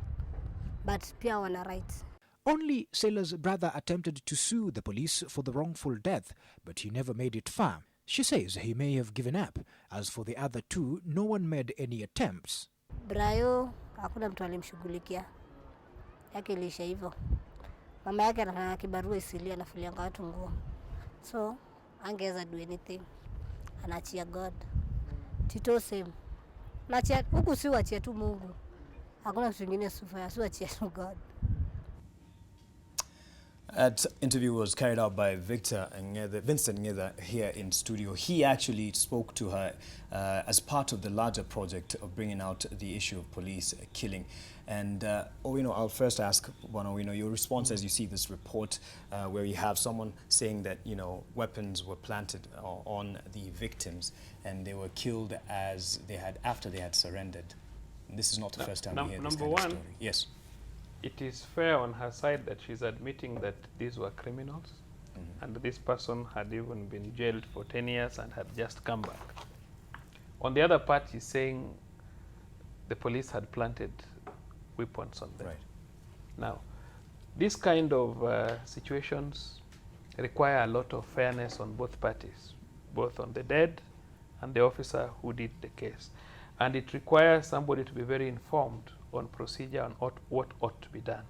Speaker 8: But pia wana rights.
Speaker 7: Only Sailor's brother attempted to sue the police for the wrongful death, but he never made it far. She says he may have given up. As for the other 2, no one made any attempts.
Speaker 8: Brayo, hakuna mtu alimshughulikia. Yake ilisha hivyo. Mama yake anafanya kibarua Isili, anafulianga watu nguo. So, angeweza do anything. Anaachia God. Tito same. Naachia huku si uachia tu Mungu. Hakuna kitu kingine sufaya, si uachia tu God.
Speaker 1: That interview was carried out by Vincent Ngeda here in studio. He actually spoke to her as part of the larger project of bringing out the issue of police killing. And I'll first ask your response as you see this report, where you have someone saying that weapons were planted on the victims and they were killed after they had surrendered. And this is not the first time we hear this kind of story. Yes.
Speaker 5: It is fair on her side that she's admitting that these were criminals, and this person had even been jailed for 10 years and had just come back. On the other part, she's saying the police had planted weapons on them.
Speaker 1: Right.
Speaker 5: Now, these kind of situations require a lot of fairness on both parties, both on the dead and the officer who did the case. And it requires somebody to be very informed on procedure and what ought to be done.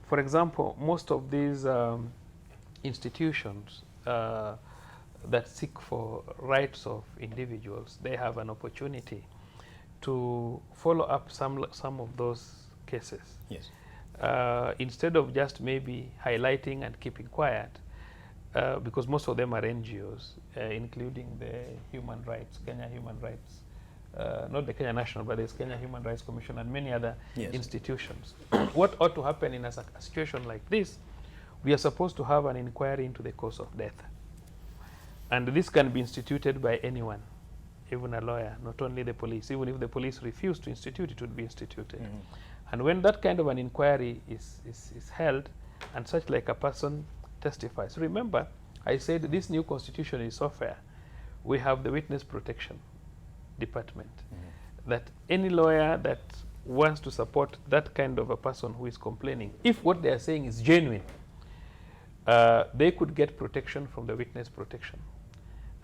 Speaker 5: For example, most of these institutions that seek for rights of individuals, they have an opportunity to follow up some of those cases.
Speaker 1: Yes.
Speaker 5: Instead of just maybe highlighting and keeping quiet, because most of them are NGOs, including the human rights, Kenya Human Rights, not the Kenya National, but there's Kenya Human Rights Commission and many other institutions. What ought to happen in a situation like this, we are supposed to have an inquiry into the cause of death. And this can be instituted by anyone, even a lawyer, not only the police. Even if the police refuse to institute, it would be instituted. And when that kind of an inquiry is held, and such like a person testifies. Remember, I said this new constitution is so fair. We have the witness protection department, that any lawyer that wants to support that kind of a person who is complaining, if what they are saying is genuine, they could get protection from the witness protection.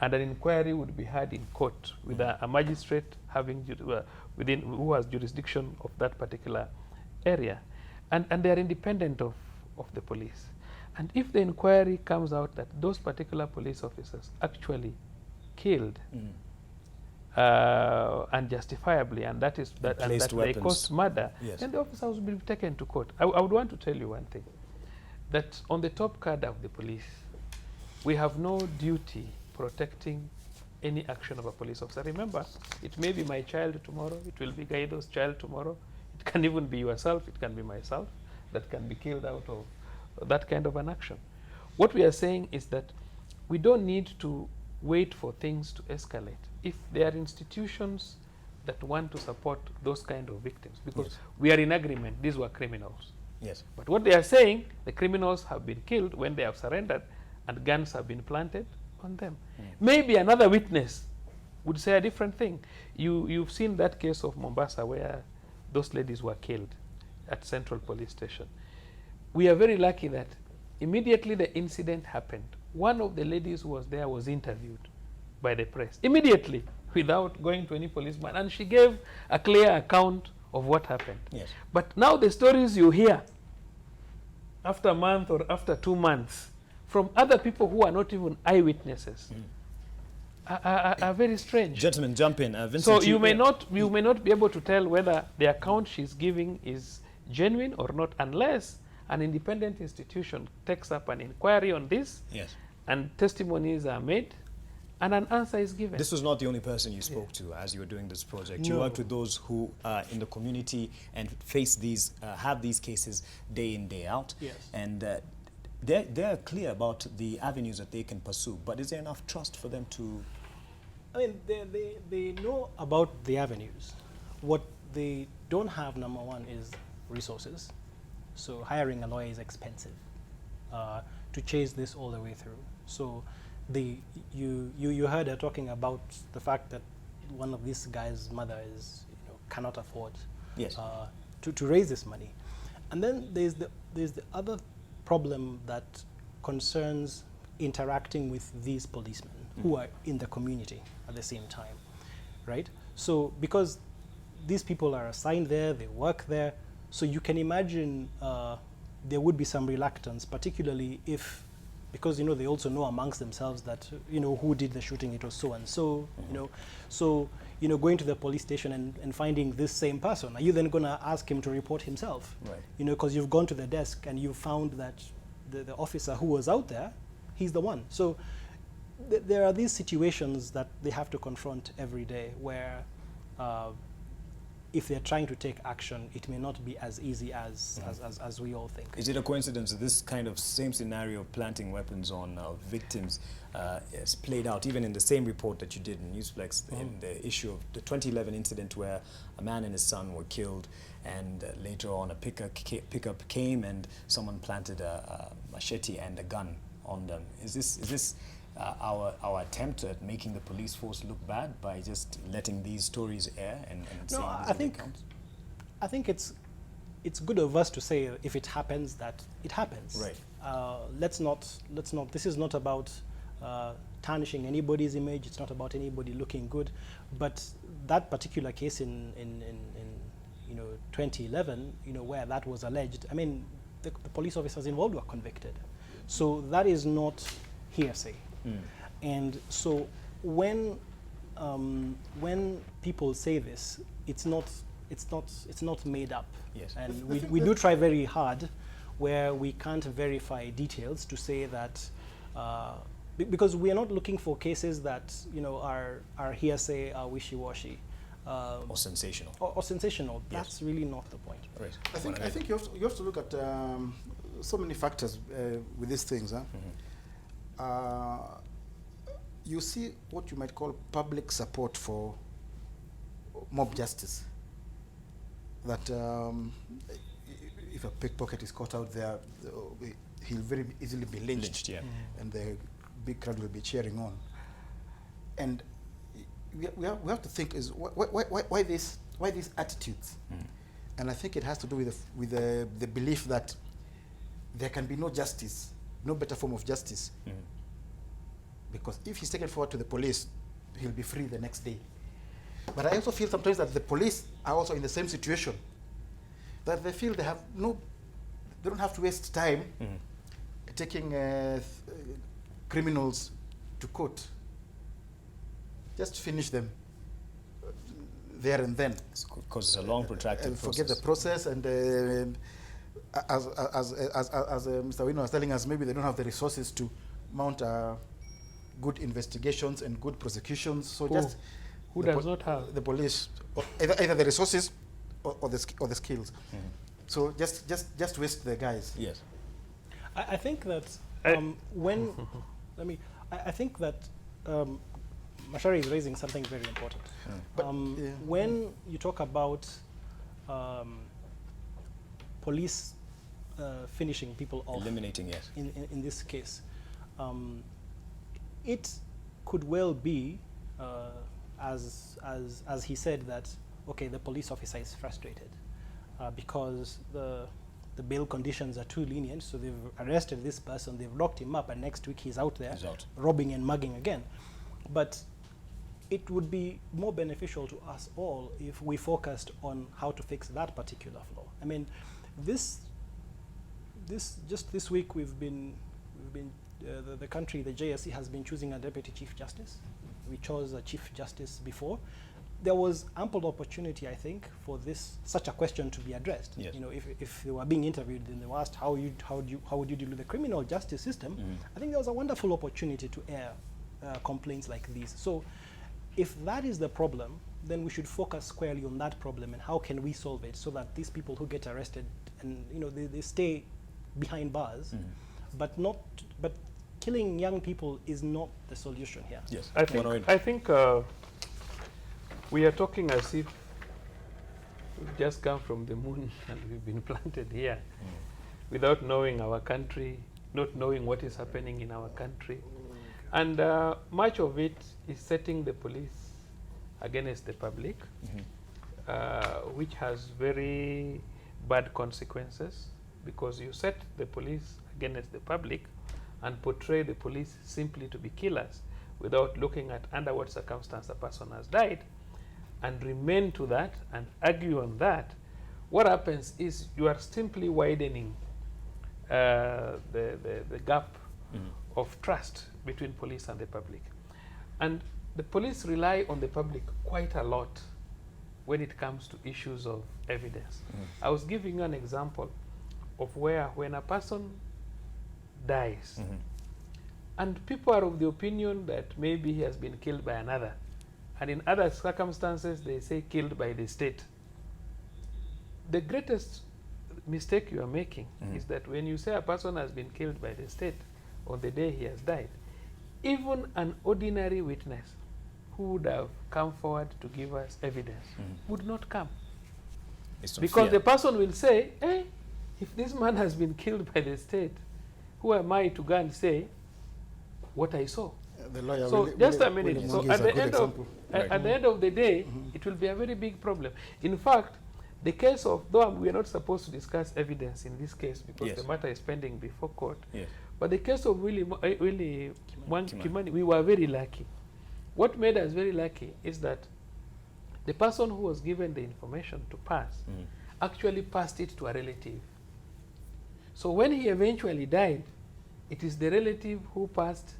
Speaker 5: And an inquiry would be had in court with a magistrate having who has jurisdiction of that particular area. And they are independent of the police. And if the inquiry comes out that those particular police officers actually killed unjustifiably, and that they caused murder, then the officers will be taken to court. I would want to tell you one thing, that on the top cadre of the police, we have no duty protecting any action of a police officer. Remember, it may be my child tomorrow, it will be Gaido's child tomorrow, it can even be yourself, it can be myself, that can be killed out of that kind of an action. What we are saying is that we don't need to wait for things to escalate. If there are institutions that want to support those kind of victims, because
Speaker 1: Yes.
Speaker 5: we are in agreement, these were criminals.
Speaker 1: Yes.
Speaker 5: But what they are saying, the criminals have been killed when they have surrendered and guns have been planted on them. Maybe another witness would say a different thing. You've seen that case of Mombasa where those ladies were killed at Central Police Station. We are very lucky that immediately the incident happened, one of the ladies who was there was interviewed by the press immediately without going to any policeman, and she gave a clear account of what happened.
Speaker 1: Yes.
Speaker 5: But now the stories you hear after a month or after 2 months from other people who are not even eyewitnesses are very strange.
Speaker 1: Gentlemen, jump in. Vincent,
Speaker 5: So you may not be able to tell whether the account she's giving is genuine or not, unless an independent institution takes up an inquiry on this,
Speaker 1: Yes.
Speaker 5: and testimonies are made, and an answer is given.
Speaker 1: This was not the only person you spoke to as you were doing this project. You
Speaker 6: No.
Speaker 1: worked with those who are in the community and face these, have these cases day in, day out.
Speaker 6: Yes.
Speaker 1: And they're clear about the avenues that they can pursue. But is there enough trust for them to?
Speaker 6: I mean, they know about the avenues. What they don't have, number one, is resources. So hiring a lawyer is expensive to chase this all the way through. So you heard her talking about the fact that one of these guys' mother is, cannot afford
Speaker 1: Yes.
Speaker 6: to raise this money. And then there's the other problem that concerns interacting with these policemen who are in the community at the same time, right? So because these people are assigned there, they work there, so you can imagine there would be some reluctance, particularly if, because they also know amongst themselves that who did the shooting, it was so and so, so going to the police station and finding this same person, are you then going to ask him to report himself?
Speaker 1: Right.
Speaker 6: Because you've gone to the desk and you found that the officer who was out there, he's the one. So there are these situations that they have to confront every day where if they're trying to take action, it may not be as easy as we all think.
Speaker 1: Is it a coincidence that this kind of same scenario of planting weapons on victims is played out even in the same report that you did in Newsplex, in the issue of the 2011 incident where a man and his son were killed, and later on a pickup came and someone planted a machete and a gun on them? Is this our attempt at making the police force look bad by just letting these stories air and saying
Speaker 6: No,
Speaker 1: these
Speaker 6: I
Speaker 1: are the
Speaker 6: think
Speaker 1: accounts?
Speaker 6: I think it's good of us to say if it happens that it happens.
Speaker 1: Right.
Speaker 6: Let's not. This is not about tarnishing anybody's image. It's not about anybody looking good. But that particular case in 2011, where that was alleged, I mean, the police officers involved were convicted. So that is not hearsay. And so when people say this, it's not made up.
Speaker 1: Yes.
Speaker 6: And we do try very hard where we can't verify details to say that because we are not looking for cases that are hearsay, are wishy-washy,
Speaker 1: Or sensational?
Speaker 6: or sensational.
Speaker 1: Yes.
Speaker 6: That's really not the point.
Speaker 1: Right.
Speaker 4: I think you have to look at so many factors with these things. You see what you might call public support for mob justice. That if a pickpocket is caught out there, he'll very easily be lynched,
Speaker 1: Yeah.
Speaker 4: and the big crowd will be cheering on. And we have to think is why these attitudes? And I think it has to do with the belief that there can be no justice, no better form of justice. Because if he's taken forward to the police, he'll be free the next day. But I also feel sometimes that the police are also in the same situation, that they feel they don't have to waste time taking criminals to court. Just finish them there and then.
Speaker 1: Because it's a long, protracted process.
Speaker 4: Forget the process, and as Mr. Wino was telling us, maybe they don't have the resources to mount good investigations and good prosecutions. So
Speaker 5: Who does not have?
Speaker 4: The police, either the resources or the skills. So just waste the guys.
Speaker 1: Yes.
Speaker 6: I think that when I think that Mashari is raising something very important.
Speaker 4: But,
Speaker 6: When you talk about police finishing people off,
Speaker 1: Eliminating, yes.
Speaker 6: in this case, it could well be, as he said, that okay, the police officer is frustrated because the bail conditions are too lenient, so they've arrested this person, they've locked him up, and next week he's out there robbing and mugging again. But it would be more beneficial to us all if we focused on how to fix that particular flaw. I mean, just this week the country, the JSC has been choosing a deputy chief justice. We chose a chief justice before. There was ample opportunity, I think, for such a question to be addressed.
Speaker 1: Yes.
Speaker 6: You know, if they were being interviewed and they were asked how would you deal with the criminal justice system, I think there was a wonderful opportunity to air complaints like these. So, if that is the problem, then we should focus squarely on that problem and how can we solve it so that these people who get arrested and they stay behind bars, but killing young people is not the solution here.
Speaker 1: Yes.
Speaker 5: I think we are talking as if we've just come from the moon and we've been planted here without knowing our country, not knowing what is happening in our country. And much of it is setting the police against the public, which has very bad consequences, because you set the police against the public and portray the police simply to be killers without looking at under what circumstance a person has died, and remain to that and argue on that. What happens is you are simply widening the gap of trust between police and the public. And the police rely on the public quite a lot when it comes to issues of evidence. I was giving you an example of where when a person dies, and people are of the opinion that maybe he has been killed by another, and in other circumstances they say killed by the state. The greatest mistake you are making is that when you say a person has been killed by the state on the day he has died, even an ordinary witness who would have come forward to give us evidence would not come. Because the person will say, hey, if this man has been killed by the state, who am I to go and say what I saw?
Speaker 4: The lawyer
Speaker 5: So just a minute.
Speaker 4: William
Speaker 5: So
Speaker 4: Wangi
Speaker 5: at
Speaker 4: is a
Speaker 5: the
Speaker 4: good
Speaker 5: end of
Speaker 4: example.
Speaker 5: at the end of the day, it will be a very big problem. In fact, the case of, though we are not supposed to discuss evidence in this case because the matter is pending before court, but the case of Willie Kimani, we were very lucky. What made us very lucky is that the person who was given the information to pass actually passed it to a relative. So when he eventually died, it is the relative who passed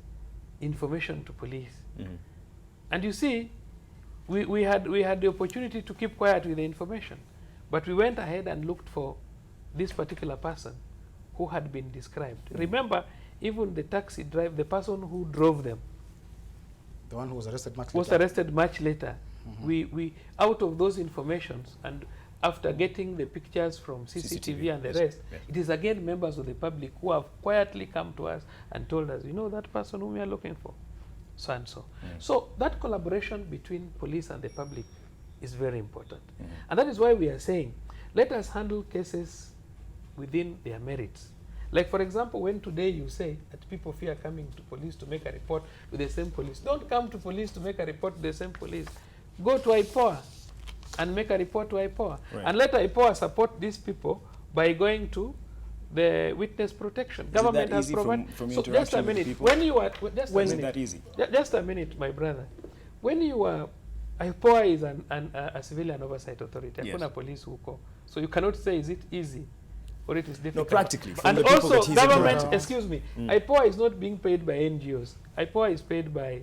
Speaker 5: information to police. And you see, we had the opportunity to keep quiet with the information, but we went ahead and looked for this particular person who had been described. Remember, even the taxi driver, the person who drove them,
Speaker 4: the one who was arrested much
Speaker 5: was
Speaker 4: later.
Speaker 5: arrested much later. We out of those informations, and after getting the pictures from CCTV and the rest, it is again members of the public who have quietly come to us and told us, you know, that person whom we are looking for, so and so. So that collaboration between police and the public is very important. And that is why we are saying, let us handle cases within their merits. Like, for example, when today you say that people fear coming to police to make a report to the same police, don't come to police to make a report to the same police. Go to IPOA and make a report to IPOA. And let IPOA support these people by going to the witness protection. Government has provided. So just a minute. When you are, just a minute, my brother. When you are, IPOA is a civilian oversight authority. Hakuna police huko. So you cannot say, is it easy? Or it is difficult.
Speaker 1: No, practically.
Speaker 5: And also, government, excuse me, IPOA is not being paid by NGOs. IPOA is paid by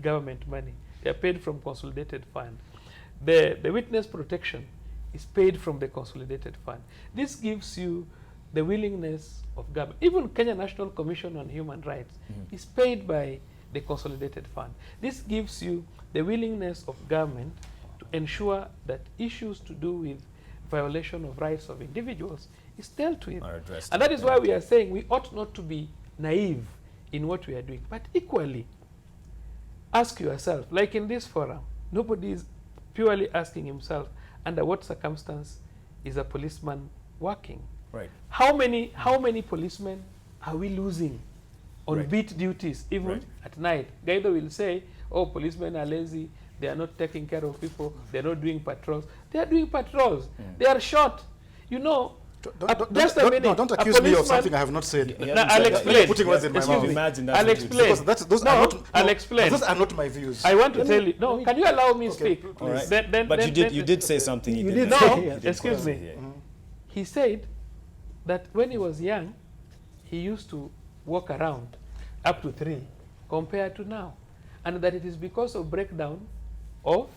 Speaker 5: government money. They are paid from consolidated fund. The witness protection is paid from the consolidated fund. This gives you the willingness of government. Even Kenya National Commission on Human Rights is paid by the consolidated fund. This gives you the willingness of government to ensure that issues to do with violation of rights of individuals is dealt with. And that is why we are saying we ought not to be naive in what we are doing. But equally, ask yourself, like in this forum, nobody is purely asking himself, under what circumstance is a policeman working?
Speaker 1: Right.
Speaker 5: How many policemen are we losing on
Speaker 1: Right.
Speaker 5: beat duties, even at night? Gaido will say, oh, policemen are lazy, they are not taking care of people, they're not doing patrols. They are doing patrols. They are short. You know,
Speaker 4: Don't accuse me of something I have not said.
Speaker 1: Yeah,
Speaker 5: no, I'll explain.
Speaker 4: Putting words in my
Speaker 5: Excuse
Speaker 4: mouth.
Speaker 5: me.
Speaker 1: Imagine that's
Speaker 5: I'll
Speaker 1: what you
Speaker 5: explain.
Speaker 4: Because those
Speaker 5: No,
Speaker 4: are not,
Speaker 5: I'll explain.
Speaker 4: Those are not my views.
Speaker 5: I want to tell you. No, can you allow me speak?
Speaker 1: All right.
Speaker 5: Then,
Speaker 1: But you did say something.
Speaker 6: You
Speaker 1: didn't
Speaker 6: did
Speaker 1: say.
Speaker 5: No,
Speaker 6: say, yes.
Speaker 5: excuse me.
Speaker 1: Yeah.
Speaker 5: He said that when he was young, he used to walk around up to 3 compared to now. And that it is because of breakdown of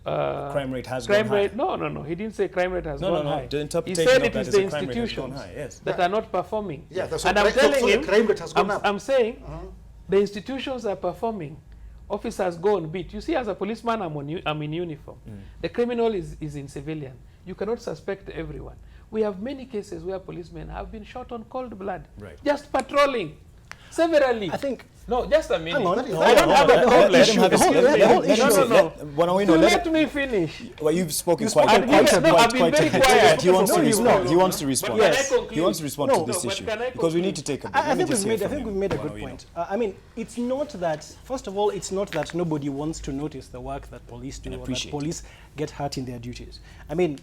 Speaker 1: Crime rate has
Speaker 5: crime
Speaker 1: gone
Speaker 5: rate.
Speaker 1: high.
Speaker 5: No. He didn't say crime rate has
Speaker 1: No,
Speaker 5: gone
Speaker 1: no, no.
Speaker 5: high.
Speaker 1: The
Speaker 5: He
Speaker 1: interpretation
Speaker 5: said
Speaker 1: of
Speaker 5: it
Speaker 1: that
Speaker 5: is
Speaker 1: is
Speaker 5: the
Speaker 1: the crime rate has gone
Speaker 5: institutions
Speaker 1: high, yes.
Speaker 5: that are not performing.
Speaker 4: Yeah, that's
Speaker 5: And
Speaker 4: what
Speaker 5: I'm telling
Speaker 4: the
Speaker 5: him,
Speaker 4: crime rate has gone up.
Speaker 5: I'm saying the institutions are performing. Officers go on beat. You see, as a policeman, I'm in uniform. The criminal is in civilian. You cannot suspect everyone. We have many cases where policemen have been shot on cold blood,
Speaker 1: Right.
Speaker 5: just patrolling, severally.
Speaker 6: I think.
Speaker 5: No, just a minute.
Speaker 6: Hang on.
Speaker 5: I don't have a
Speaker 6: The whole
Speaker 5: problem.
Speaker 6: issue- the whole issue-
Speaker 5: No. Let me finish.
Speaker 1: Well, you've spoken
Speaker 6: You've
Speaker 1: quite
Speaker 6: spoken
Speaker 1: quite
Speaker 6: quite a bit.
Speaker 5: I've been very quiet.
Speaker 1: He wants to
Speaker 5: No, you
Speaker 1: respond.
Speaker 5: won't.
Speaker 1: He wants to respond.
Speaker 5: But can I conclude?
Speaker 1: He wants to respond
Speaker 6: No.
Speaker 1: to this
Speaker 5: No, but
Speaker 1: issue
Speaker 5: can I
Speaker 1: because we
Speaker 5: conclude?
Speaker 1: need to take a break.
Speaker 6: I
Speaker 1: Let me
Speaker 6: think
Speaker 1: just
Speaker 6: we've
Speaker 1: hear
Speaker 6: made. I
Speaker 1: from
Speaker 6: think
Speaker 1: him.
Speaker 6: we've made a
Speaker 1: Why
Speaker 6: good
Speaker 1: don't we
Speaker 6: point. I mean, it's not that. First of all, it's not that nobody wants to notice the work that police do,
Speaker 1: And
Speaker 6: or that
Speaker 1: appreciate it.
Speaker 6: police get hurt in their duties. I mean,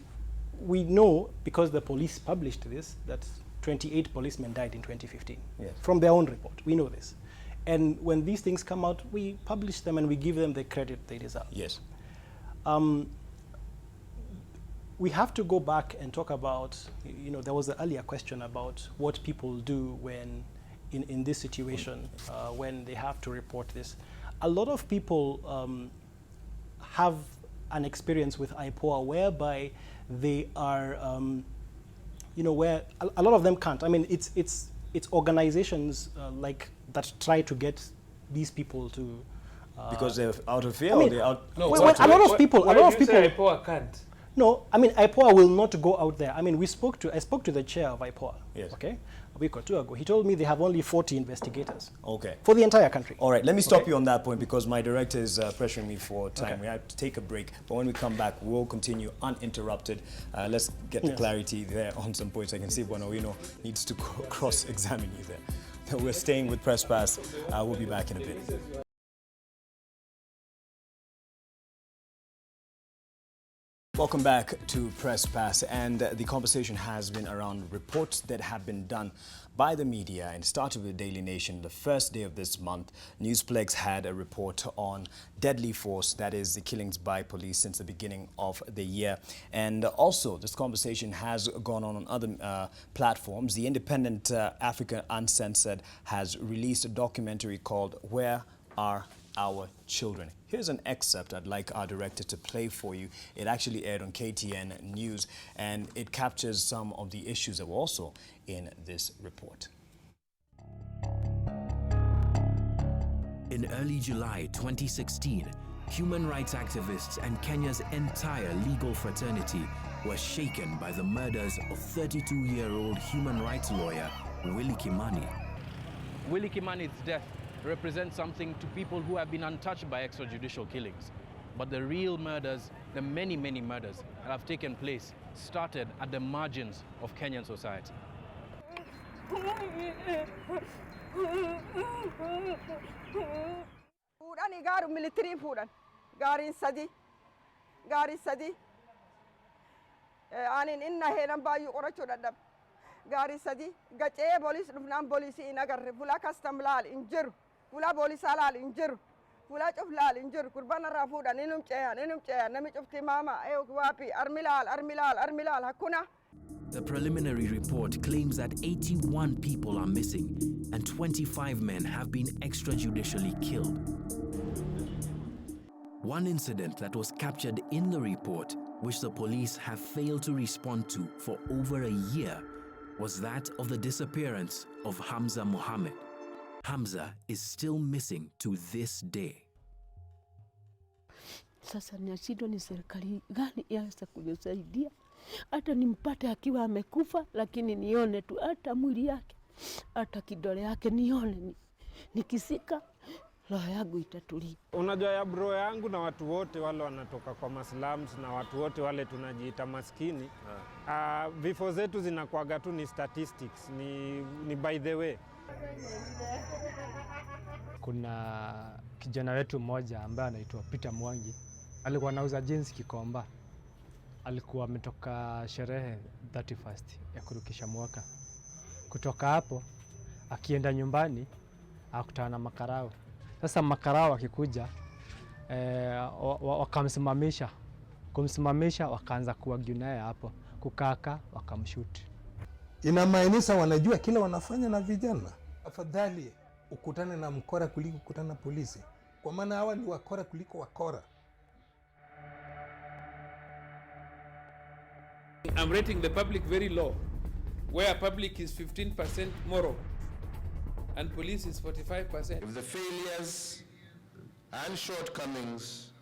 Speaker 6: we know because the police published this that 28 policemen died in 2015
Speaker 1: Yes.
Speaker 6: from their own report. We know this, and when these things come out, we publish them and we give them the credit they deserve.
Speaker 1: Yes.
Speaker 6: We have to go back and talk about, you know, there was an earlier question about what people do when in this situation, when they have to report this. A lot of people have an experience with IPOA whereby they are, you know, where a lot of them can't. I mean, it's organizations like that try to get these people to.
Speaker 1: Because they're out of fear
Speaker 6: I
Speaker 1: or
Speaker 6: mean,
Speaker 1: they're out.
Speaker 6: a lot of people,
Speaker 5: IPOA can't.
Speaker 6: No, I mean, IPOA will not go out there. I mean, I spoke to the chair of IPOA,
Speaker 1: Yes.
Speaker 6: okay, a week or two ago. He told me they have only 40 investigators
Speaker 1: Okay.
Speaker 6: for the entire country.
Speaker 1: All right, let me stop
Speaker 6: Okay.
Speaker 1: you on that point because my director is pressuring me for time.
Speaker 6: Okay.
Speaker 1: We have to take a break, but when we come back, we'll continue uninterrupted. Let's get the
Speaker 6: Yes.
Speaker 1: clarity there on some points. I can see Bonawino needs to cross-examine you there. We're staying with Press Pass. We'll be back in a bit. Welcome back to Press Pass, and the conversation has been around reports that have been done by the media and started with Daily Nation. The first day of this month, Newsplex had a report on deadly force, that is the killings by police since the beginning of the year. And also, this conversation has gone on other platforms. The Independent Africa Uncensored has released a documentary called Where Are Our Children? Here's an excerpt I'd like our director to play for you. It actually aired on KTN News, and it captures some of the issues that were also in this report.
Speaker 9: In early July 2016, human rights activists and Kenya's entire legal fraternity were shaken by the murders of 32-year-old human rights lawyer Willie Kimani.
Speaker 10: Willie Kimani's death represents something to people who have been untouched by extrajudicial killings. But the real murders, the many, many murders that have taken place, started at the margins of Kenyan society.
Speaker 11: Fuudhanii gaaru militirii fuudhan. Gaariin sadi. Anin inna heelan baay'ee qorachuu dadhabe. Gaarii sadi gacee booliis dhufnaan boolisii hin agarre. Fulaa kastam laal hin jiru. Fulaa boolisaa laal hin jiru. Fulaa cuf laal hin jiru. Gurbaan irraa fuudhan inum ceeyan nami cufti maama waapi armi laal hakkuna.
Speaker 9: The preliminary report claims that 81 people are missing and 25 men have been extrajudicially killed. One incident that was captured in the report, which the police have failed to respond to for over a year, was that of the disappearance of Hamza Mohammed. Hamza is still missing to this day.
Speaker 12: Sasa nashindwa ni serikali gani yaweza kunisaidia hata nimpate akiwa amekufa, lakini nione tu hata mwili yake, hata kidole yake nione nikisika roho yangu itatulia.
Speaker 13: Unajua ya bro yangu na watu wote wale wanatoka kwa maslums na watu wote wale tunajiita maskini, vifo zetu zinakuwaga tu ni statistics, ni by the way.
Speaker 14: Kuna kijana wetu mmoja ambaye anaitwa Peter Mwangi, alikuwa anauza jeans Kikomba. Alikuwa ametoka sherehe 31st ya kurukisha mwaka. Kutoka hapo akienda nyumbani akutana na makarao. Sasa makarao akikuja wakamsimamisha. Kumsimamisha wakaanza kuargue naye hapo. Kukaka wakamshoot.
Speaker 15: Inamaanisha wanajua kile wanafanya na vijana. Afadhali ukutane na mkora kuliko kukutana na polisi. Kwa maana hawa ni wakora kuliko wakora.
Speaker 16: I'm rating the public very low, where public is 15% moral and police is 45%.
Speaker 17: If the failures and shortcomings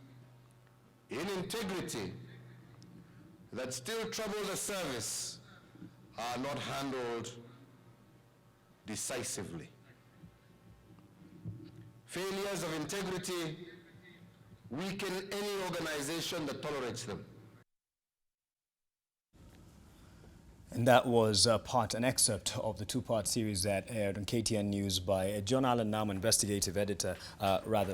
Speaker 17: in integrity that still trouble the service are not handled decisively. Failures of integrity weaken any organization that tolerates them.
Speaker 1: And that was an excerpt of the two-part series that aired on KTN News by John Allen Nam, investigative editor,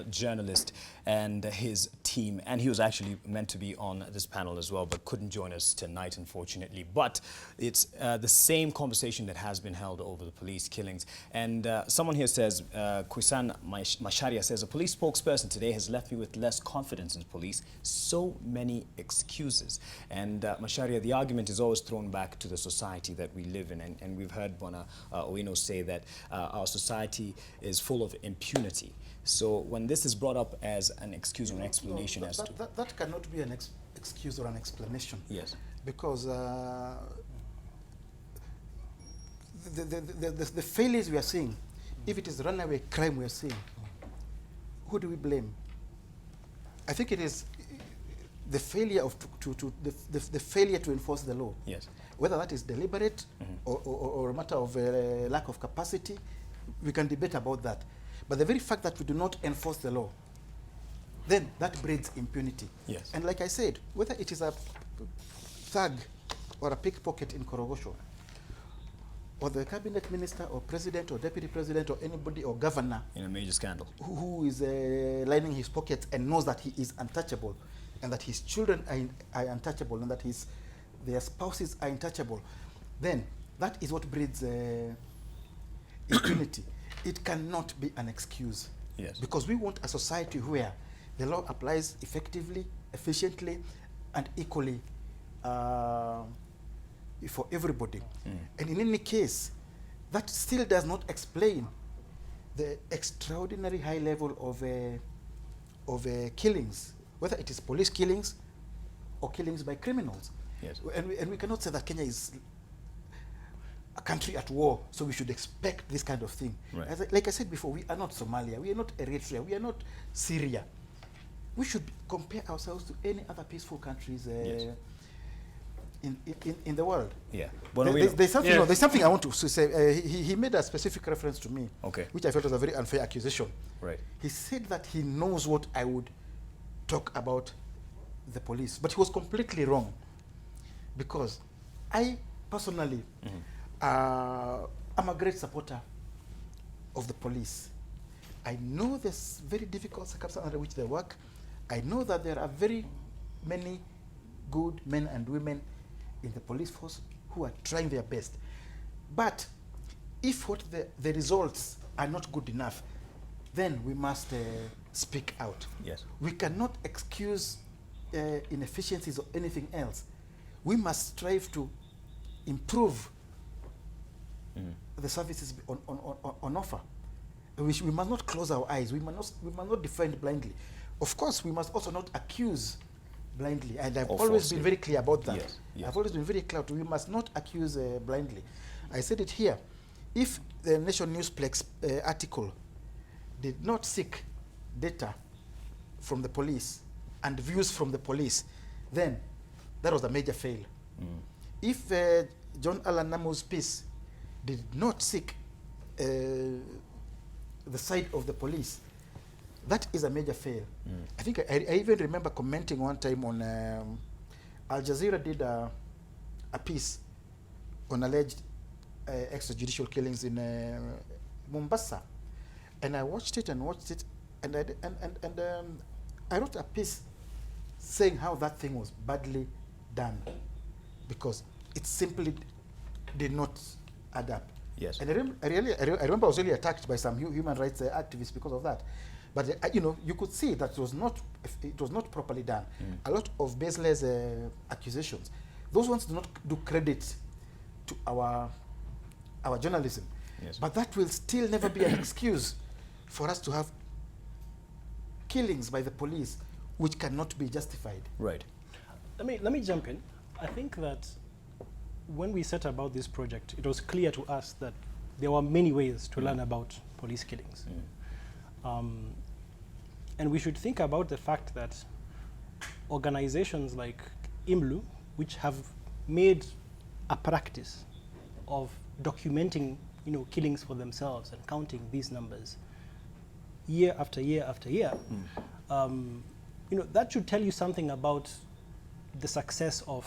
Speaker 1: journalist, and his team. And he was actually meant to be on this panel as well, but couldn't join us tonight, unfortunately. But it's the same conversation that has been held over the police killings. And someone here says, Kwisan Masharia says, a police spokesperson today has left me with less confidence in police. So many excuses. And Masharia, the argument is always thrown back to the society that we live in, and we've heard Bona Owino say that our society is full of impunity. So when this is brought up as an excuse or an explanation
Speaker 4: that cannot be an excuse or an explanation.
Speaker 1: Yes.
Speaker 4: Because the failures we are seeing, if it is runaway crime we are seeing, who do we blame? I think it is the failure of the failure to enforce the law.
Speaker 1: Yes.
Speaker 4: Whether that is deliberate or a matter of lack of capacity, we can debate about that. But the very fact that we do not enforce the law, then that breeds impunity.
Speaker 1: Yes.
Speaker 4: And like I said, whether it is a thug or a pickpocket in Korogosho, or the cabinet minister or president or deputy president or anybody or governor
Speaker 1: in a major scandal
Speaker 4: who is lining his pockets and knows that he is untouchable, and that his children are untouchable, and that their spouses are untouchable, then that is what breeds impunity. It cannot be an excuse.
Speaker 1: Yes.
Speaker 4: Because we want a society where the law applies effectively, efficiently, and equally for everybody. And in any case, that still does not explain the extraordinary high level of killings, whether it is police killings or killings by criminals.
Speaker 1: Yes.
Speaker 4: And we cannot say that Kenya is a country at war, so we should expect this kind of thing.
Speaker 1: Right.
Speaker 4: Like I said before, we are not Somalia, we are not Eritrea, we are not Syria. We should compare ourselves to any other peaceful countries in the world.
Speaker 1: Yeah.
Speaker 4: There's something I want to say. He made a specific reference to me, which I felt was a very unfair accusation.
Speaker 1: Right.
Speaker 4: He said that he knows what I would talk about the police, but he was completely wrong. Because I personally, I'm a great supporter of the police. I know there's very difficult circumstances under which they work. I know that there are very many good men and women in the police force who are trying their best. But if what the results are not good enough, then we must speak out.
Speaker 1: Yes.
Speaker 4: We cannot excuse inefficiencies or anything else. We must strive to improve the services on offer. We must not close our eyes. We must not defend blindly. Of course, we must also not accuse blindly. And I've always been very clear about that.
Speaker 1: Yes. Yes.
Speaker 4: I've always been very clear. We must not accuse blindly. I said it here. If the Nation Newsplex article did not seek data from the police and views from the police, then that was a major fail. If John Allen Namu's piece did not seek the side of the police, that is a major fail. I think I even remember commenting one time on Al Jazeera did a piece on alleged extrajudicial killings in Mombasa, and I watched it, and I wrote a piece saying how that thing was badly done because it simply did not add up.
Speaker 1: Yes.
Speaker 4: And I remember I was really attacked by some human rights activists because of that. But you know, you could see that it was not properly done. A lot of baseless accusations. Those ones do not do credit to our journalism.
Speaker 1: Yes.
Speaker 4: But that will still never be an excuse for us to have killings by the police which cannot be justified.
Speaker 1: Right.
Speaker 6: Let me jump in. I think that when we set about this project, it was clear to us that there were many ways to learn about police killings. And we should think about the fact that organizations like IMLU, which have made a practice of documenting, killings for themselves and counting these numbers year after year after year, that should tell you something about the success of,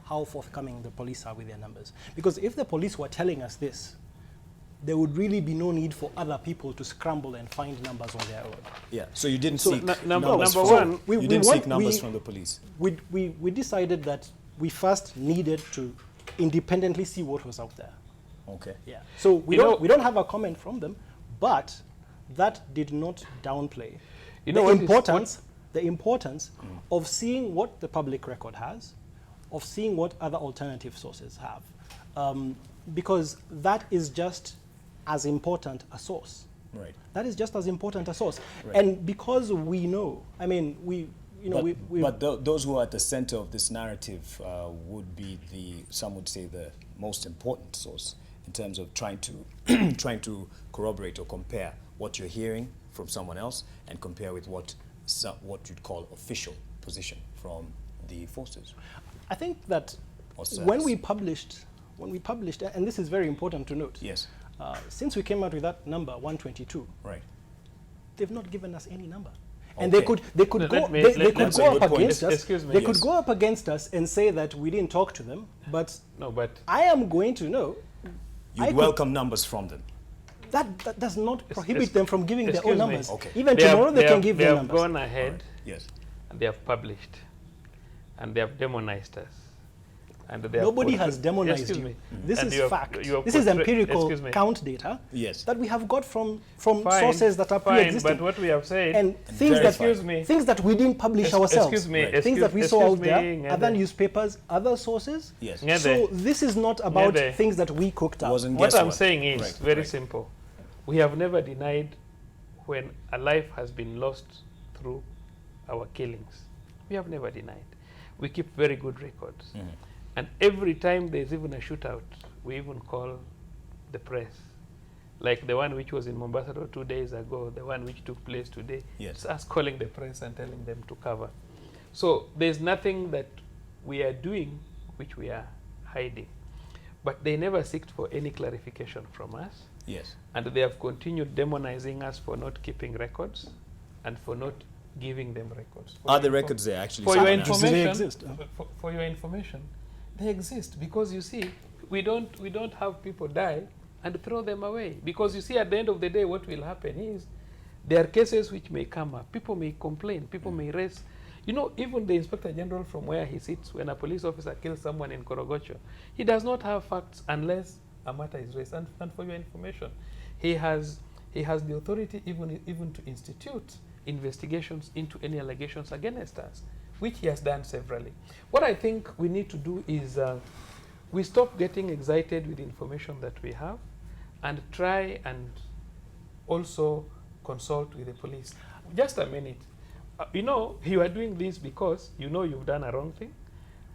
Speaker 6: how forthcoming the police are with their numbers. Because if the police were telling us this, there would really be no need for other people to scramble and find numbers on their own.
Speaker 1: Yeah. So you didn't seek
Speaker 5: number
Speaker 1: numbers
Speaker 5: one,
Speaker 1: you didn't seek numbers from the police.
Speaker 6: We decided that we first needed to independently see what was out there.
Speaker 1: Okay.
Speaker 6: Yeah. So we don't have a comment from them, but that did not downplay the importance of seeing what the public record has, of seeing what other alternative sources have, because that is just as important a source.
Speaker 1: Right.
Speaker 6: That is just as important a source.
Speaker 1: Right.
Speaker 6: And because we know,
Speaker 1: but those who are at the center of this narrative would be some would say the most important source in terms of trying to corroborate or compare what you're hearing from someone else and compare with what you'd call official position from the forces.
Speaker 6: I think that when we published, and this is very important to note.
Speaker 1: Yes.
Speaker 6: Since we came out with that number 122,
Speaker 1: right,
Speaker 6: they've not given us any number.
Speaker 1: Okay.
Speaker 6: And they could go up against us and say that we didn't talk to them, but I am going to know.
Speaker 1: You'd welcome numbers from them.
Speaker 6: That does not prohibit them from giving their own numbers.
Speaker 1: Okay.
Speaker 6: Even tomorrow they can give their numbers.
Speaker 5: They have gone ahead,
Speaker 1: right. Yes,
Speaker 5: and they have published, and they have demonized us. And
Speaker 6: nobody has demonized you. This is fact. This is empirical count data that we have got from sources that are pre-existing.
Speaker 5: But what we have said,
Speaker 6: and things that we didn't publish ourselves, things that we saw out there, other newspapers, other sources.
Speaker 1: Yes.
Speaker 6: So this is not about things that we cooked up.
Speaker 5: What I'm saying is very simple. We have never denied when a life has been lost through our killings. We have never denied. We keep very good records. And every time there's even a shootout, we even call the press. Like the one which was in Mombasa 2 days ago, the one which took place today.
Speaker 1: Yes.
Speaker 5: It's us calling the press and telling them to cover. So there's nothing that we are doing which we are hiding. But they never sought for any clarification from us.
Speaker 1: Yes.
Speaker 5: And they have continued demonizing us for not keeping records and for not giving them records.
Speaker 1: Are the records there actually?
Speaker 5: For your information,
Speaker 6: they exist?
Speaker 5: For your information, they exist because you see, we don't have people die and throw them away, because you see, at the end of the day, what will happen is there are cases which may come up. People may complain. People may raise. Even the Inspector General from where he sits, when a police officer kills someone in Korogocho, he does not have facts unless a matter is raised. And for your information, he has the authority even to institute investigations into any allegations against us, which he has done severally. What I think we need to do is we stop getting excited with information that we have and try and also consult with the police. Just a minute. You are doing this because you've done a wrong thing,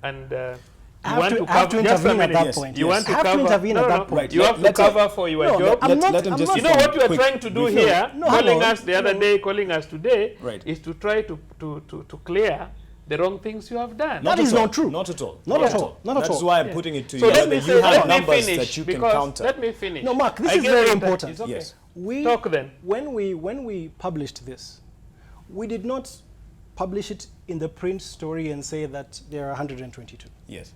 Speaker 5: and you want to cover. Just a minute. You want to cover. You have to cover for your job.
Speaker 1: Let him just.
Speaker 5: You know what you are trying to do here, calling us the other day, calling us today, is to try to clear the wrong things you have done.
Speaker 1: Not
Speaker 6: That is
Speaker 1: at all.
Speaker 6: not true.
Speaker 1: Not at all.
Speaker 6: Not at all. Not at
Speaker 1: That's
Speaker 6: all.
Speaker 1: why I'm
Speaker 5: Yeah.
Speaker 1: putting it to
Speaker 5: So
Speaker 1: you.
Speaker 5: let
Speaker 1: Whether
Speaker 5: me
Speaker 1: you
Speaker 5: say-
Speaker 1: have
Speaker 5: let me
Speaker 1: numbers
Speaker 5: finish,
Speaker 1: that you can
Speaker 5: because
Speaker 1: counter.
Speaker 5: let me finish.
Speaker 6: No, Mark, this
Speaker 5: I
Speaker 6: is
Speaker 5: get
Speaker 6: very
Speaker 5: it that
Speaker 6: important.
Speaker 5: it's okay.
Speaker 1: Yes.
Speaker 5: Talk then.
Speaker 6: When we published this, we did not publish it in the print story and say that there are 122.
Speaker 1: Yes.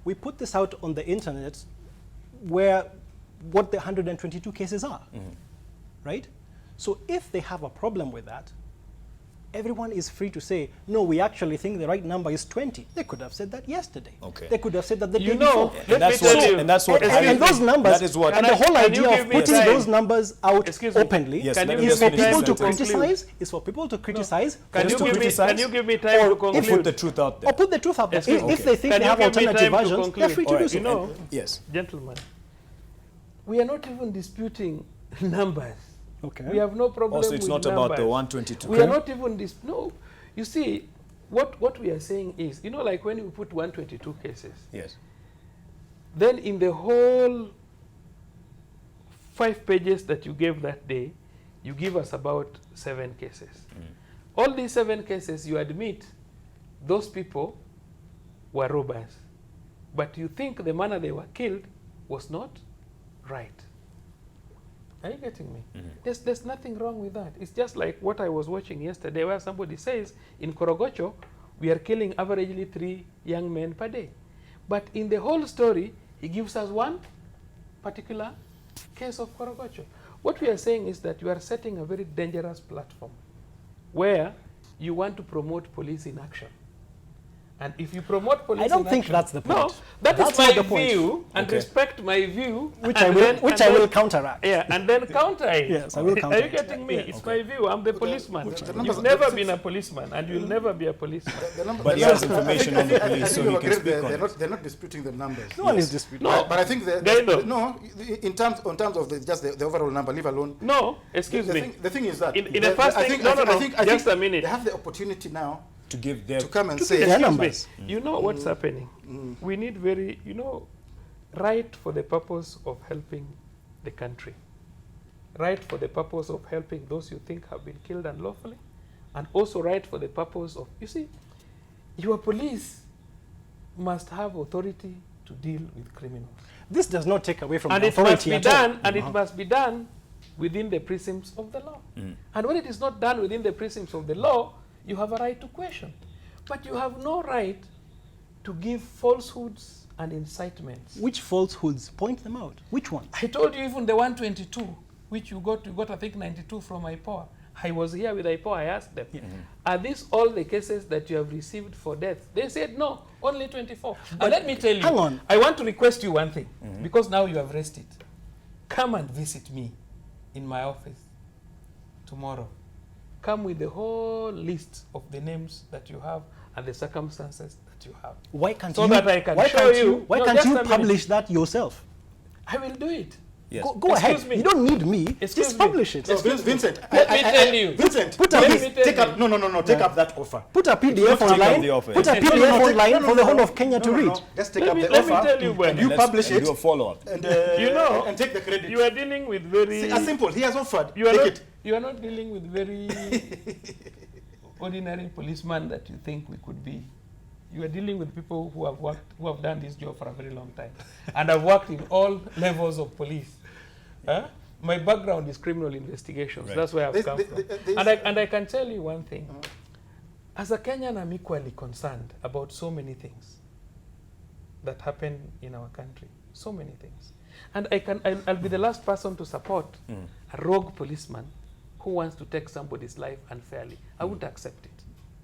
Speaker 6: We put this out on the internet where what the 122 cases are, right? So if they have a problem with that, everyone is free to say, no, we actually think the right number is 20. They could have said that yesterday.
Speaker 1: Okay.
Speaker 6: They could have said that the
Speaker 5: You
Speaker 6: day
Speaker 5: know,
Speaker 6: before.
Speaker 5: let me tell you.
Speaker 1: And that's what.
Speaker 6: And those numbers,
Speaker 1: That is what.
Speaker 6: and the whole
Speaker 5: Can you
Speaker 6: idea
Speaker 5: give
Speaker 6: of
Speaker 5: me
Speaker 6: putting
Speaker 5: time?
Speaker 6: those numbers out
Speaker 5: Excuse me.
Speaker 6: openly
Speaker 1: Yes,
Speaker 5: Can
Speaker 1: let
Speaker 5: you
Speaker 1: me
Speaker 6: is
Speaker 1: just
Speaker 6: for
Speaker 1: finish
Speaker 6: people
Speaker 1: my
Speaker 6: to
Speaker 1: sentence.
Speaker 6: criticize. Is for people to criticize.
Speaker 5: Can
Speaker 1: Just
Speaker 5: you
Speaker 1: to
Speaker 5: give me?
Speaker 1: criticize?
Speaker 5: Can you give me time
Speaker 6: Or
Speaker 5: to
Speaker 6: if
Speaker 5: conclude?
Speaker 1: Put the truth out there.
Speaker 6: Or put the truth out there.
Speaker 5: Excuse me.
Speaker 6: If they think
Speaker 5: Can
Speaker 6: they
Speaker 5: you
Speaker 6: have
Speaker 5: give me
Speaker 6: alternative
Speaker 5: time to
Speaker 6: versions, they're
Speaker 5: conclude?
Speaker 6: free to
Speaker 1: All
Speaker 6: do
Speaker 1: right.
Speaker 6: so.
Speaker 5: You know,
Speaker 1: Yes.
Speaker 5: gentlemen, we are not even disputing numbers.
Speaker 6: Okay.
Speaker 5: We have no problem
Speaker 1: Also, it's
Speaker 5: with
Speaker 1: not
Speaker 5: numbers.
Speaker 1: about the 122.
Speaker 5: We are not even no. You see, what we are saying is, you know, like when we put 122 cases,
Speaker 1: Yes.
Speaker 5: then in the whole 5 pages that you gave that day, you give us about 7 cases. All these 7 cases, you admit those people were robbers, but you think the manner they were killed was not right. Are you getting me? There's nothing wrong with that. It's just like what I was watching yesterday, where somebody says in Korogocho, we are killing averagely 3 young men per day. But in the whole story, he gives us one particular case of Korogocho. What we are saying is that you are setting a very dangerous platform where you want to promote police in action. And if you promote police
Speaker 6: I don't
Speaker 5: in
Speaker 6: think
Speaker 5: action,
Speaker 6: that's the point.
Speaker 5: No, that's
Speaker 6: not
Speaker 5: my
Speaker 6: the point.
Speaker 5: view, and
Speaker 1: Okay.
Speaker 5: respect my view.
Speaker 6: Which
Speaker 5: and
Speaker 6: I will counteract.
Speaker 5: Yeah, and then counter it.
Speaker 6: Yes, I will counter
Speaker 5: Are you
Speaker 6: it.
Speaker 5: getting me?
Speaker 6: Yeah.
Speaker 5: It's my view. I'm the policeman.
Speaker 4: numbers-
Speaker 5: You've never been a policeman, and you'll never be a policeman.
Speaker 1: But he has information on the police, so he can speak on it.
Speaker 4: They're not disputing the numbers.
Speaker 6: No one is disputing.
Speaker 5: No.
Speaker 4: But I think
Speaker 5: Gaino.
Speaker 4: in terms of just the overall number, leave alone.
Speaker 5: No, excuse
Speaker 4: the
Speaker 5: me.
Speaker 4: Thing, the thing is that
Speaker 5: In a first thing, just a minute.
Speaker 4: They have the opportunity now
Speaker 1: To give their.
Speaker 4: to come and
Speaker 6: To
Speaker 4: say
Speaker 6: give their
Speaker 5: Excuse
Speaker 6: numbers.
Speaker 5: me. You know what's happening? We need right for the purpose of helping the country. Right for the purpose of helping those you think have been killed unlawfully. And also right for the purpose of, you see, your police must have authority to deal with criminals.
Speaker 6: This does not take away from
Speaker 5: And
Speaker 6: the
Speaker 5: it must
Speaker 6: authority
Speaker 5: be
Speaker 6: at all.
Speaker 5: done, and it must be done within the precincts of the law. And when it is not done within the precincts of the law, you have a right to question. But you have no right to give falsehoods and incitements.
Speaker 6: Which falsehoods? Point them out. Which ones?
Speaker 5: I told you even the 122, which you got I think 92 from IPOA. I was here with IPOA, I asked them, are these all the cases that you have received for death? They said no, only 24. But let me tell you,
Speaker 6: hang on.
Speaker 5: I want to request you one thing, because now you have raised it. Come and visit me in my office tomorrow. Come with the whole list of the names that you have and the circumstances that you have.
Speaker 6: Why can't
Speaker 5: So
Speaker 6: you?
Speaker 5: that I can
Speaker 6: why
Speaker 5: show
Speaker 6: can't
Speaker 5: you.
Speaker 6: Why
Speaker 5: No,
Speaker 6: can't
Speaker 5: just
Speaker 6: you
Speaker 5: a minute.
Speaker 6: publish that yourself?
Speaker 5: I will do it.
Speaker 1: Yes.
Speaker 6: Go ahead.
Speaker 5: Excuse me.
Speaker 6: You don't need me.
Speaker 5: Excuse
Speaker 6: Just
Speaker 5: me.
Speaker 6: publish it.
Speaker 4: Vincent,
Speaker 5: Let me tell you.
Speaker 4: Vincent,
Speaker 6: Put a
Speaker 5: Let
Speaker 6: piece-
Speaker 5: me tell
Speaker 4: take
Speaker 5: you.
Speaker 4: up. No. Take up that offer.
Speaker 6: Put a PDF
Speaker 1: Take up
Speaker 6: online.
Speaker 1: the offer.
Speaker 6: Put a
Speaker 1: No,
Speaker 6: PDF online for the whole of Kenya to read.
Speaker 4: Just take
Speaker 5: Let
Speaker 4: up
Speaker 5: me-
Speaker 4: the
Speaker 5: let me
Speaker 4: offer.
Speaker 5: tell you,
Speaker 4: and
Speaker 5: Bwana.
Speaker 4: you
Speaker 1: Let's-
Speaker 4: publish
Speaker 1: and
Speaker 4: it.
Speaker 1: do a follow-up.
Speaker 4: And,
Speaker 5: You know,
Speaker 4: and take the credit.
Speaker 5: You are dealing with very.
Speaker 4: See, as simple. He has offered.
Speaker 5: You are
Speaker 4: Take
Speaker 5: not.
Speaker 4: it.
Speaker 5: You are not dealing with very ordinary policemen that you think we could be. You are dealing with people who have worked, who have done this job for a very long time, and have worked in all levels of police. My background is criminal investigations.
Speaker 1: Right.
Speaker 5: That's where I've come from.
Speaker 4: there's-
Speaker 5: And I can tell you one thing. As a Kenyan, I'm equally concerned about so many things that happen in our country. So many things. And I'll be the last person to support a rogue policeman who wants to take somebody's life unfairly. I would accept it.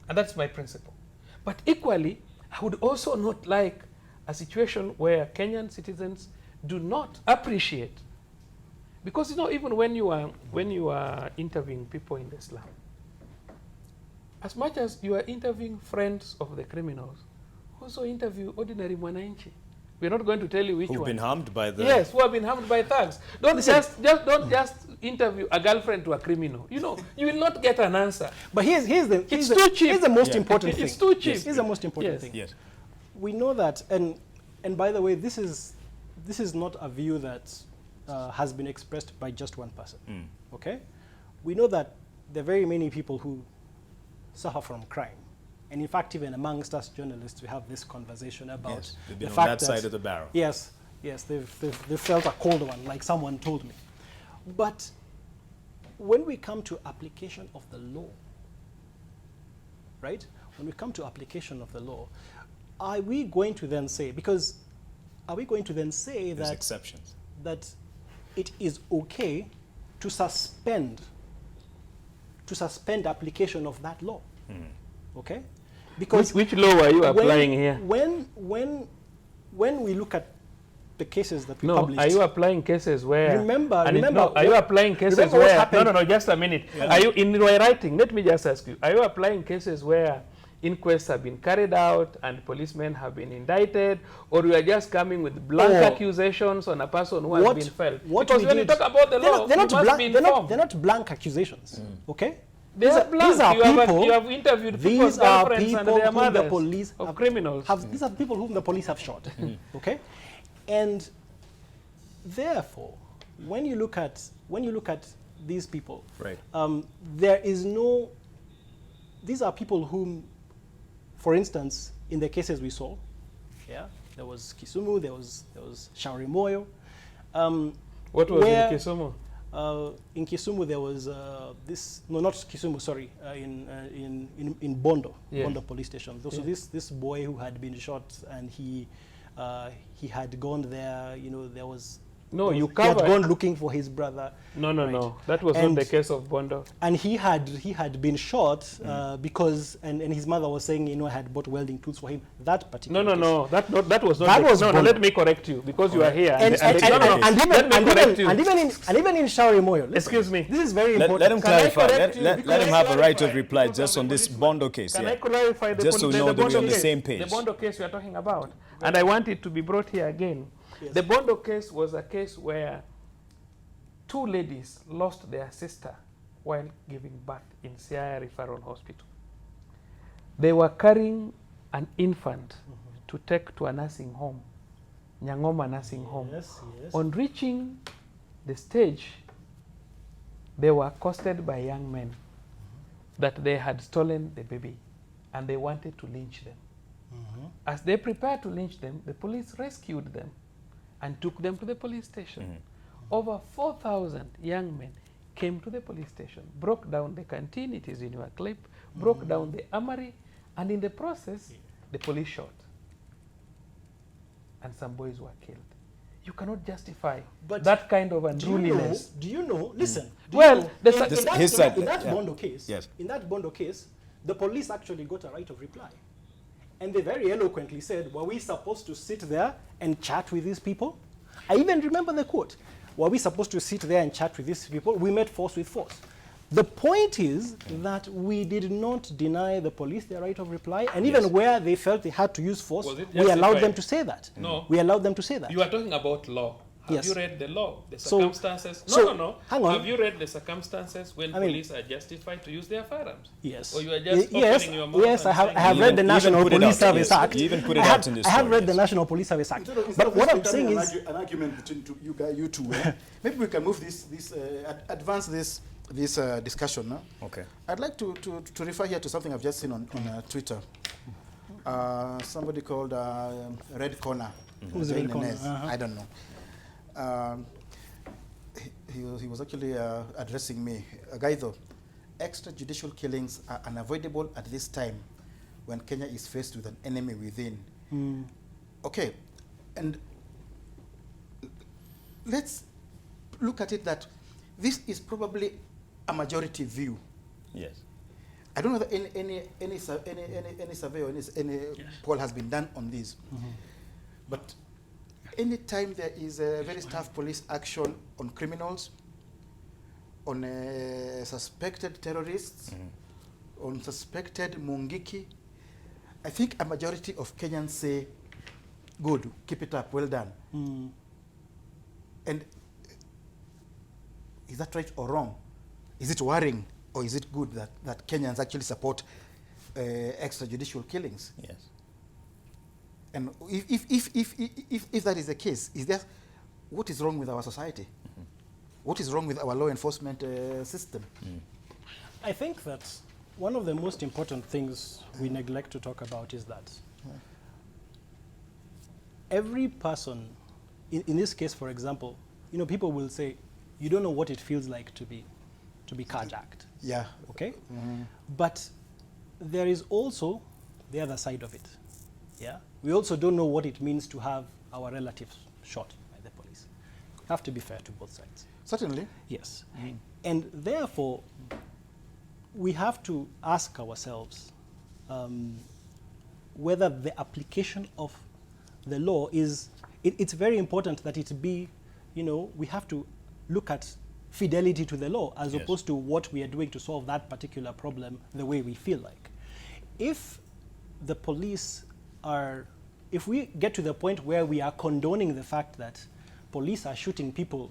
Speaker 5: And that's my principle. But equally, I would also not like a situation where Kenyan citizens do not appreciate. Because even when you are interviewing people in the slum, as much as you are interviewing friends of the criminals, also interview ordinary mwananchi. We're not going to tell you which
Speaker 1: Who've
Speaker 5: one.
Speaker 1: been harmed by the.
Speaker 5: Yes, who have been harmed by thugs. Don't just interview a girlfriend to a criminal. You will not get an answer.
Speaker 6: But here's
Speaker 5: too cheap.
Speaker 6: Here's the most important thing.
Speaker 5: It's too cheap.
Speaker 6: Here's the most important thing.
Speaker 1: Yes.
Speaker 6: We know that, and by the way, this is not a view that has been expressed by just one person. Okay, we know that there are very many people who suffer from crime, And in fact, even amongst us journalists, we have this conversation about
Speaker 1: Yes, they've
Speaker 6: the
Speaker 1: been on
Speaker 6: fact
Speaker 1: that side of the barrel.
Speaker 6: Yes, yes, they've felt a cold one, like someone told me. But when we come to application of the law, right? When we come to application of the law, are we going to then say, because are we going to then say
Speaker 1: There's
Speaker 6: that
Speaker 1: exceptions.
Speaker 6: that it is okay to suspend application of that law? Okay? Because
Speaker 5: Which law are you
Speaker 6: when-
Speaker 5: applying here?
Speaker 6: When we look at the cases that we
Speaker 5: No,
Speaker 6: published,
Speaker 5: are you applying cases where?
Speaker 6: Remember,
Speaker 5: are you applying cases
Speaker 6: remember what
Speaker 5: where?
Speaker 6: happened-
Speaker 5: No, just a minute. Are you in your writing? Let me just ask you: are you applying cases where inquests have been carried out and policemen have been indicted, or you are just coming with blank accusations on a person who has been felled? Because when you talk about the law, you must be informed.
Speaker 6: they're not blank accusations. Okay.
Speaker 5: They are blank.
Speaker 6: These are people.
Speaker 5: You have interviewed people's
Speaker 6: These are
Speaker 5: girlfriends and
Speaker 6: people
Speaker 5: their
Speaker 6: whom the
Speaker 5: mothers
Speaker 6: police
Speaker 5: of criminals.
Speaker 6: These are people whom the police have shot. Okay, and therefore, when you look at these people,
Speaker 1: right?
Speaker 6: There is no. These are people whom, for instance, in the cases we saw, yeah, there was Kisumu, there was Shauri Moyo.
Speaker 5: What was in Kisumu?
Speaker 6: In Kisumu, there was not Kisumu, sorry, in Bondo,
Speaker 5: Yes.
Speaker 6: Bondo police station. So this boy who had been shot, and he had gone there, there was...
Speaker 5: No,
Speaker 6: he
Speaker 5: you
Speaker 6: had
Speaker 5: covered...
Speaker 6: gone looking for his brother.
Speaker 5: No,
Speaker 6: right?
Speaker 5: that was not the case of Bondo.
Speaker 6: And he had been shot because, and his mother was saying, I had bought welding tools for him. That particular case.
Speaker 5: No, that was not.
Speaker 6: That was
Speaker 5: no,
Speaker 6: Bondo.
Speaker 5: let me correct you because you are here.
Speaker 6: And even in Shauri Moyo.
Speaker 5: Excuse me.
Speaker 6: This is very important.
Speaker 1: Let him clarify.
Speaker 5: correct you?
Speaker 1: Let
Speaker 5: Because
Speaker 1: him have a right of reply just on this Bondo case.
Speaker 5: Can
Speaker 1: yeah.
Speaker 5: I clarify
Speaker 1: just so we know that we're on the same page?
Speaker 5: The Bondo case we are talking about, and I want it to be brought here again.
Speaker 6: Yes.
Speaker 5: The Bondo case was a case where two ladies lost their sister while giving birth in Siaya Referral Hospital. They were carrying an infant to take to a nursing home, Nyangoma nursing home.
Speaker 6: Yes.
Speaker 5: On reaching the stage, they were accosted by young men that they had stolen the baby and they wanted to lynch them. As they prepared to lynch them, the police rescued them and took them to the police station. Over 4,000 young men came to the police station, broke down the canteen, it is in your clip, broke down the armory, and in the process, the police shot. And some boys were killed. You cannot justify that kind of unruliness.
Speaker 6: Do you know? Listen.
Speaker 5: Well,
Speaker 6: in that Bondo case,
Speaker 1: yes.
Speaker 6: in that Bondo case, the police actually got a right of reply. And they very eloquently said, were we supposed to sit there and chat with these people? I even remember the quote. Were we supposed to sit there and chat with these people? We met force with force. The point is that we did not deny the police their right of reply, and even where they felt they had to use force, we allowed them to say that.
Speaker 16: No.
Speaker 6: We allowed them to say that.
Speaker 16: You are talking about law. Have
Speaker 6: Yes.
Speaker 16: you read the law, the
Speaker 6: So-
Speaker 16: circumstances?
Speaker 6: so-
Speaker 16: No.
Speaker 6: hang on.
Speaker 16: Have you read the circumstances when
Speaker 6: I mean-
Speaker 16: police are justified to use their firearms?
Speaker 6: Yes.
Speaker 16: Or you are just
Speaker 6: yes,
Speaker 16: opening your mouth
Speaker 6: yes,
Speaker 16: and
Speaker 6: I have
Speaker 16: saying-
Speaker 6: read the National
Speaker 1: put it
Speaker 6: Police
Speaker 1: out,
Speaker 6: Service
Speaker 1: yes.
Speaker 6: Act.
Speaker 1: You even put it
Speaker 6: I
Speaker 1: out
Speaker 6: have,
Speaker 1: in this
Speaker 6: I have
Speaker 1: story,
Speaker 6: read the
Speaker 1: yes.
Speaker 6: National Police Service Act.
Speaker 4: Instead
Speaker 6: But
Speaker 4: of
Speaker 6: what
Speaker 4: this
Speaker 6: I'm saying
Speaker 4: becoming
Speaker 6: is,
Speaker 4: an argument between you two. Maybe we can move advance this discussion. No?
Speaker 1: Okay.
Speaker 4: I'd like to refer here to something I've just seen on Twitter. Somebody called Red Corner.
Speaker 6: Who's Red Corner?
Speaker 4: Inez. I don't know. He was actually addressing me. Gaitho, extrajudicial killings are unavoidable at this time when Kenya is faced with an enemy within. Okay, and let's look at it that this is probably a majority view.
Speaker 1: Yes.
Speaker 4: I don't know that any survey or any poll has been done on this, but anytime there is a very tough police action on criminals, on suspected terrorists, on suspected Mungiki, I think a majority of Kenyans say, good, keep it up, well done. And is that right or wrong? Is it worrying or is it good that Kenyans actually support extrajudicial killings?
Speaker 1: Yes.
Speaker 4: And if that is the case, what is wrong with our society? What is wrong with our law enforcement system?
Speaker 6: I think that one of the most important things we neglect to talk about is that every person, in this case, for example, you know, people will say, you don't know what it feels like to be carjacked.
Speaker 4: Yeah.
Speaker 6: Okay? But there is also the other side of it. Yeah? We also don't know what it means to have our relatives shot by the police. Have to be fair to both sides.
Speaker 4: Certainly.
Speaker 6: Yes. And therefore, we have to ask ourselves whether the application of the law is, it's very important that it be, you know, we have to look at fidelity to the law as opposed to what we are doing to solve that particular problem the way we feel like. If the police are, if we get to the point where we are condoning the fact that police are shooting people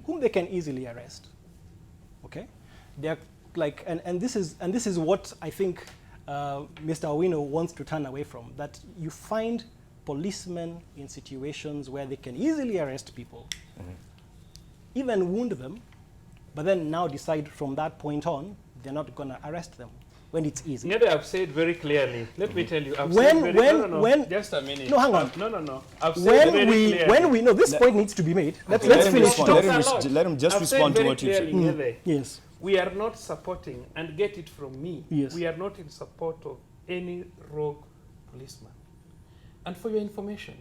Speaker 6: whom they can easily arrest, okay? They're like, and this is what I think Mr. Owino wants to turn away from, that you find policemen in situations where they can easily arrest people, even wound them, but then now decide from that point on, they're not going to arrest them when it's easy.
Speaker 5: Maybe I've said very clearly. Let me tell you. I've
Speaker 6: When-
Speaker 5: said very,
Speaker 6: when- when-
Speaker 5: just a minute.
Speaker 6: No, hang on.
Speaker 5: No. I've said
Speaker 6: When
Speaker 5: very clearly.
Speaker 6: when we know this point needs to be made, let's finish.
Speaker 1: Let him just
Speaker 5: I've
Speaker 1: respond
Speaker 5: said
Speaker 1: to what you
Speaker 5: very
Speaker 1: said.
Speaker 5: clearly, Ngede,
Speaker 6: Yes.
Speaker 5: We are not supporting, and get it from me,
Speaker 6: Yes.
Speaker 5: we are not in support of any rogue policeman. And for your information,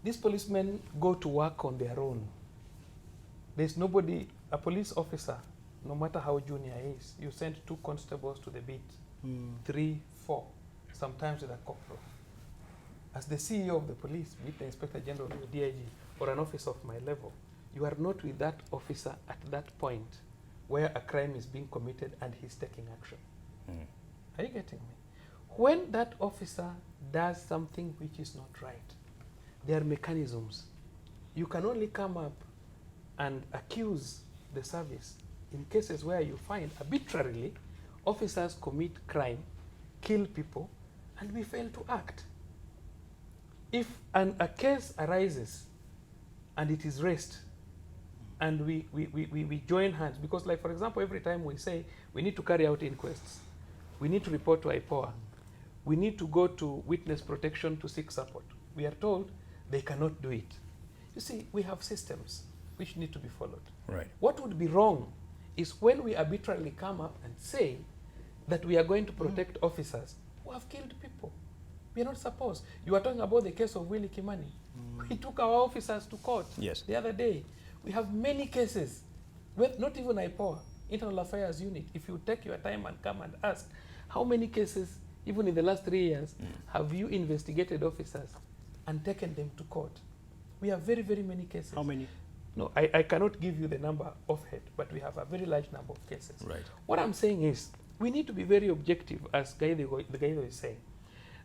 Speaker 5: these policemen go to work on their own. There's nobody, a police officer, no matter how junior he is, you send 2 constables to the beat, 3, 4, sometimes with a corporal. As the CEO of the police, be it the Inspector General or the DIG, or an officer of my level, you are not with that officer at that point where a crime is being committed and he's taking action. Are you getting me? When that officer does something which is not right, there are mechanisms. You can only come up and accuse the service in cases where you find arbitrarily officers commit crime, kill people, and we fail to act. If a case arises and it is raised, and we join hands, because like for example, every time we say we need to carry out inquests, we need to report to IPOA, we need to go to witness protection to seek support. We are told they cannot do it. You see, we have systems which need to be followed.
Speaker 1: Right.
Speaker 5: What would be wrong is when we arbitrarily come up and say that we are going to protect officers who have killed people. We are not supposed. You are talking about the case of Willie Kimani. We took our officers to court the other day. We have many cases, with not even IPOA, Internal Affairs Unit. If you take your time and come and ask, how many cases, even in the last 3 years, have you investigated officers and taken them to court? We have very, very many cases.
Speaker 6: How many?
Speaker 5: No, I cannot give you the number offhand, but we have a very large number of cases.
Speaker 1: Right.
Speaker 5: What I'm saying is, we need to be very objective, as the guy is saying,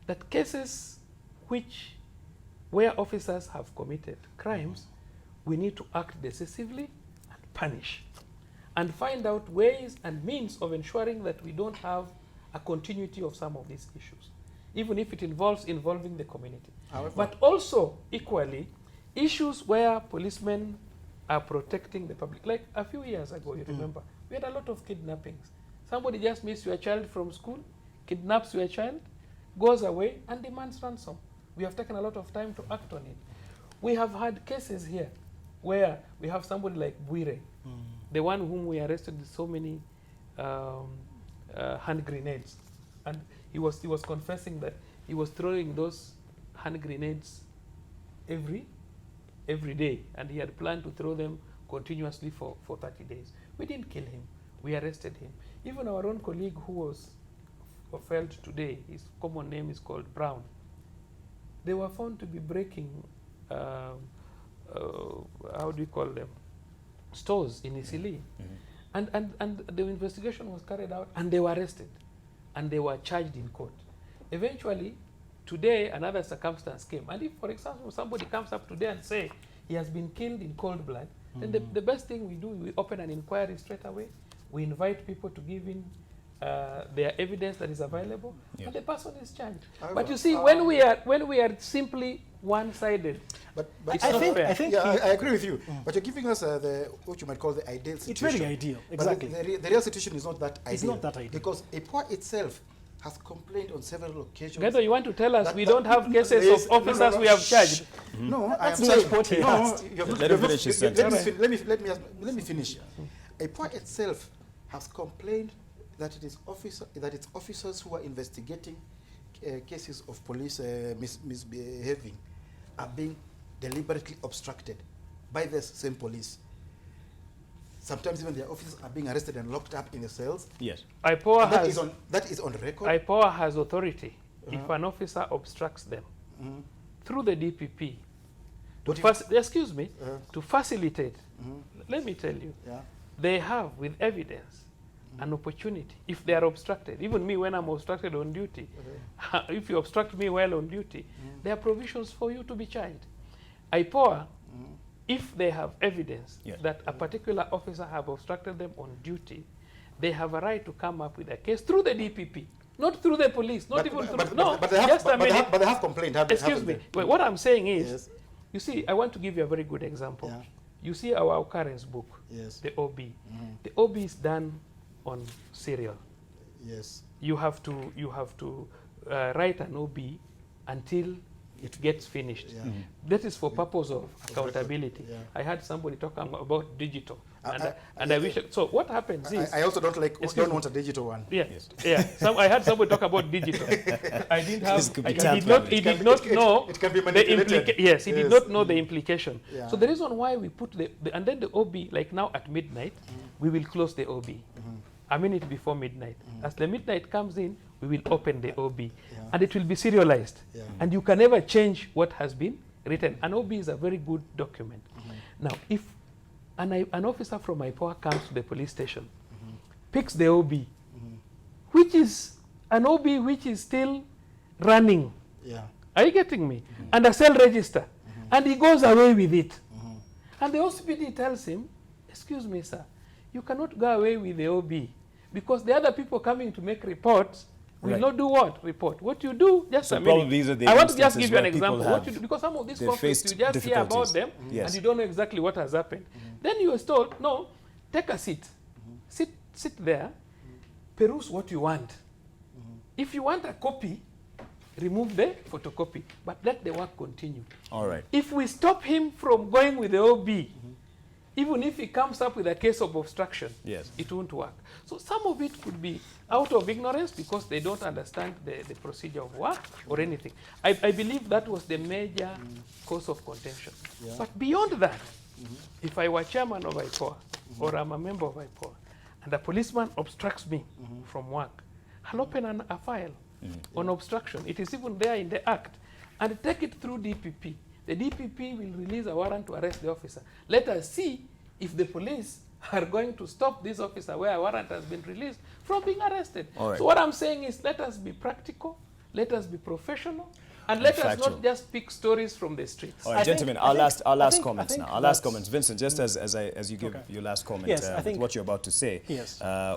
Speaker 5: that cases where officers have committed crimes, we need to act decisively and punish, and find out ways and means of ensuring that we don't have a continuity of some of these issues, even if it involving the community.
Speaker 6: However,
Speaker 5: but also, equally, issues where policemen are protecting the public. Like a few years ago, you remember, we had a lot of kidnappings. Somebody just meets your child from school, kidnaps your child, goes away, and demands ransom. We have taken a lot of time to act on it. We have had cases here where we have somebody like Bwire, the one whom we arrested with so many hand grenades. And he was confessing that he was throwing those hand grenades every day, and he had planned to throw them continuously for 30 days. We didn't kill him. We arrested him. Even our own colleague who was felled today, his common name is called Brown. They were found to be breaking, how do you call them, stores in Isili. And the investigation was carried out, and they were arrested, and they were charged in court. Eventually, today, another circumstance came. And if, for example, somebody comes up today and say he has been killed in cold blood, then the best thing we do, we open an inquiry straight away. We invite people to give in their evidence that is available, and the person is charged. But you see, when we are simply one-sided.
Speaker 4: But
Speaker 5: it's not fair.
Speaker 4: I agree with you. But you're giving us what you might call the ideal situation.
Speaker 6: It's very ideal, exactly.
Speaker 4: But the real situation is not that ideal.
Speaker 6: It's not that ideal.
Speaker 4: Because EPOA itself has complained on several occasions.
Speaker 5: Gaito, you want to tell us we don't have cases of officers we have charged?
Speaker 4: No,
Speaker 6: That's
Speaker 4: I am
Speaker 6: not
Speaker 4: saying,
Speaker 6: what he asked.
Speaker 4: let me finish. EPOA itself has complained that its officers who are investigating cases of police misbehaving are being deliberately obstructed by the same police. Sometimes even their officers are being arrested and locked up in the cells.
Speaker 1: Yes.
Speaker 5: IPOA
Speaker 4: that is on record.
Speaker 5: IPOA has authority if an officer obstructs them through the DPP to facilitate. Let me tell you, they have with evidence an opportunity if they are obstructed. Even me, when I'm obstructed on duty, if you obstruct me while on duty, there are provisions for you to be charged. IPOA, if they have evidence that a particular officer have obstructed them on duty, they have a right to come up with a case through the DPP, not through the police, not even through.
Speaker 4: But they have complained.
Speaker 5: Excuse me. Well, what I'm saying is, you see, I want to give you a very good example. You see our occurrence book, the OB. The OB is done on serial.
Speaker 4: Yes.
Speaker 5: You have to write an OB until it gets finished. That is for purpose of accountability. I had somebody talking about digital, and I wish. So what happens is,
Speaker 4: I also don't want a digital one.
Speaker 5: Yes. I had somebody talk about digital. I didn't have. He did not know.
Speaker 4: It can be manipulated.
Speaker 5: Yes, he did not know the implication. So the reason why we put and then the OB, like now at midnight, we will close the OB. A minute before midnight. As the midnight comes in, we will open the OB. And it will be serialized. And you can never change what has been written. An OB is a very good document. Now, if an officer from IPOA comes to the police station, picks the OB, which is an OB which is still running. Are you getting me? And a cell register. And he goes away with it. And the OCPD tells him, excuse me, sir, you cannot go away with the OB because the other people coming to make reports will not do what? Report. What you do, just a minute.
Speaker 1: These are the
Speaker 5: I want to just give you an example. What you do, because some of these conflicts, you just hear about them
Speaker 1: Yes.
Speaker 5: and you don't know exactly what has happened. Then you are told, no, take a seat. Sit there, peruse what you want. If you want a copy, remove the photocopy, but let the work continue.
Speaker 1: All right.
Speaker 5: If we stop him from going with the OB, even if he comes up with a case of obstruction, it won't work. So some of it could be out of ignorance because they don't understand the procedure of work or anything. I believe that was the major cause of contention. But beyond that, if I were chairman of IPOA or I'm a member of IPOA and a policeman obstructs me from work, I'll open a file on obstruction. It is even there in the act and take it through DPP. The DPP will release a warrant to arrest the officer. Let us see if the police are going to stop this officer where a warrant has been released from being arrested.
Speaker 1: Right.
Speaker 5: So what I'm saying is let us be practical, let us be professional, and let us not just pick stories from the streets.
Speaker 1: All right, gentlemen, our last comments now. Our last comments. Vincent, just as you give your last comment with what you're about to say,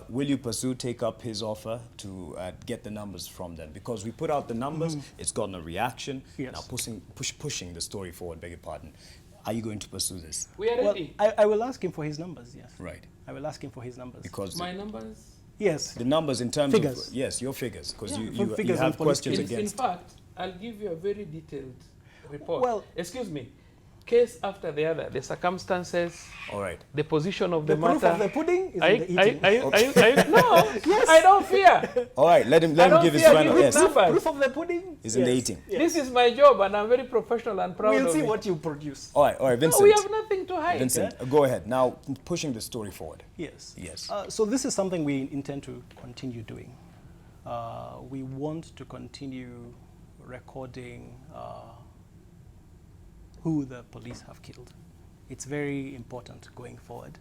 Speaker 1: will you take up his offer to get the numbers from them? Because we put out the numbers, it's gotten a reaction. Now pushing the story forward, beg your pardon. Are you going to pursue this?
Speaker 5: We are ready.
Speaker 6: I will ask him for his numbers, yes.
Speaker 1: Right.
Speaker 6: I will ask him for his numbers.
Speaker 1: Because
Speaker 5: my numbers?
Speaker 6: Yes.
Speaker 1: The numbers in terms
Speaker 6: figures.
Speaker 1: of, yes, your figures, because you
Speaker 6: figures
Speaker 1: have questions against.
Speaker 5: In fact, I'll give you a very detailed report. Well, excuse me, case after the other, the circumstances,
Speaker 1: all right,
Speaker 5: the position of the matter.
Speaker 6: The proof of the pudding is in the eating.
Speaker 5: No, yes. I don't fear.
Speaker 1: All right, let him give his final. Yes.
Speaker 6: Proof of the pudding
Speaker 1: is in the eating.
Speaker 5: Yes. This is my job, and I'm very professional and proud of it.
Speaker 6: We'll see what you produce.
Speaker 1: All right, Vincent.
Speaker 5: No, we have nothing to hide.
Speaker 1: Vincent, go ahead. Now, pushing the story forward.
Speaker 6: Yes.
Speaker 1: Yes.
Speaker 6: So this is something we intend to continue doing. We want to continue recording who the police have killed. It's very important going forward.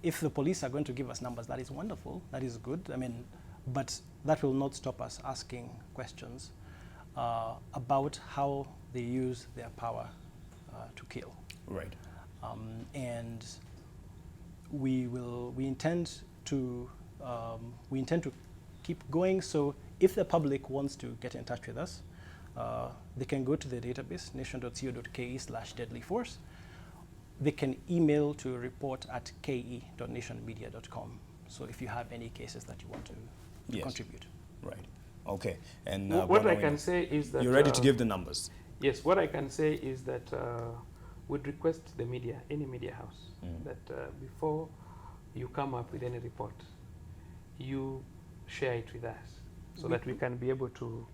Speaker 6: If the police are going to give us numbers, that is wonderful, that is good. I mean, but that will not stop us asking questions about how they use their power to kill.
Speaker 1: Right.
Speaker 6: And we intend to keep going. So if the public wants to get in touch with us, they can go to the database, nation.co.ke/deadlyforce. They can email to report@ke.nationmedia.com. So if you have any cases that you want to contribute.
Speaker 1: Right. Okay. And
Speaker 5: what I can say is that
Speaker 1: you're ready to give the numbers.
Speaker 5: Yes. What I can say is that we'd request the media, any media house, that before you come up with any report, you share it with us, so that we can be able to.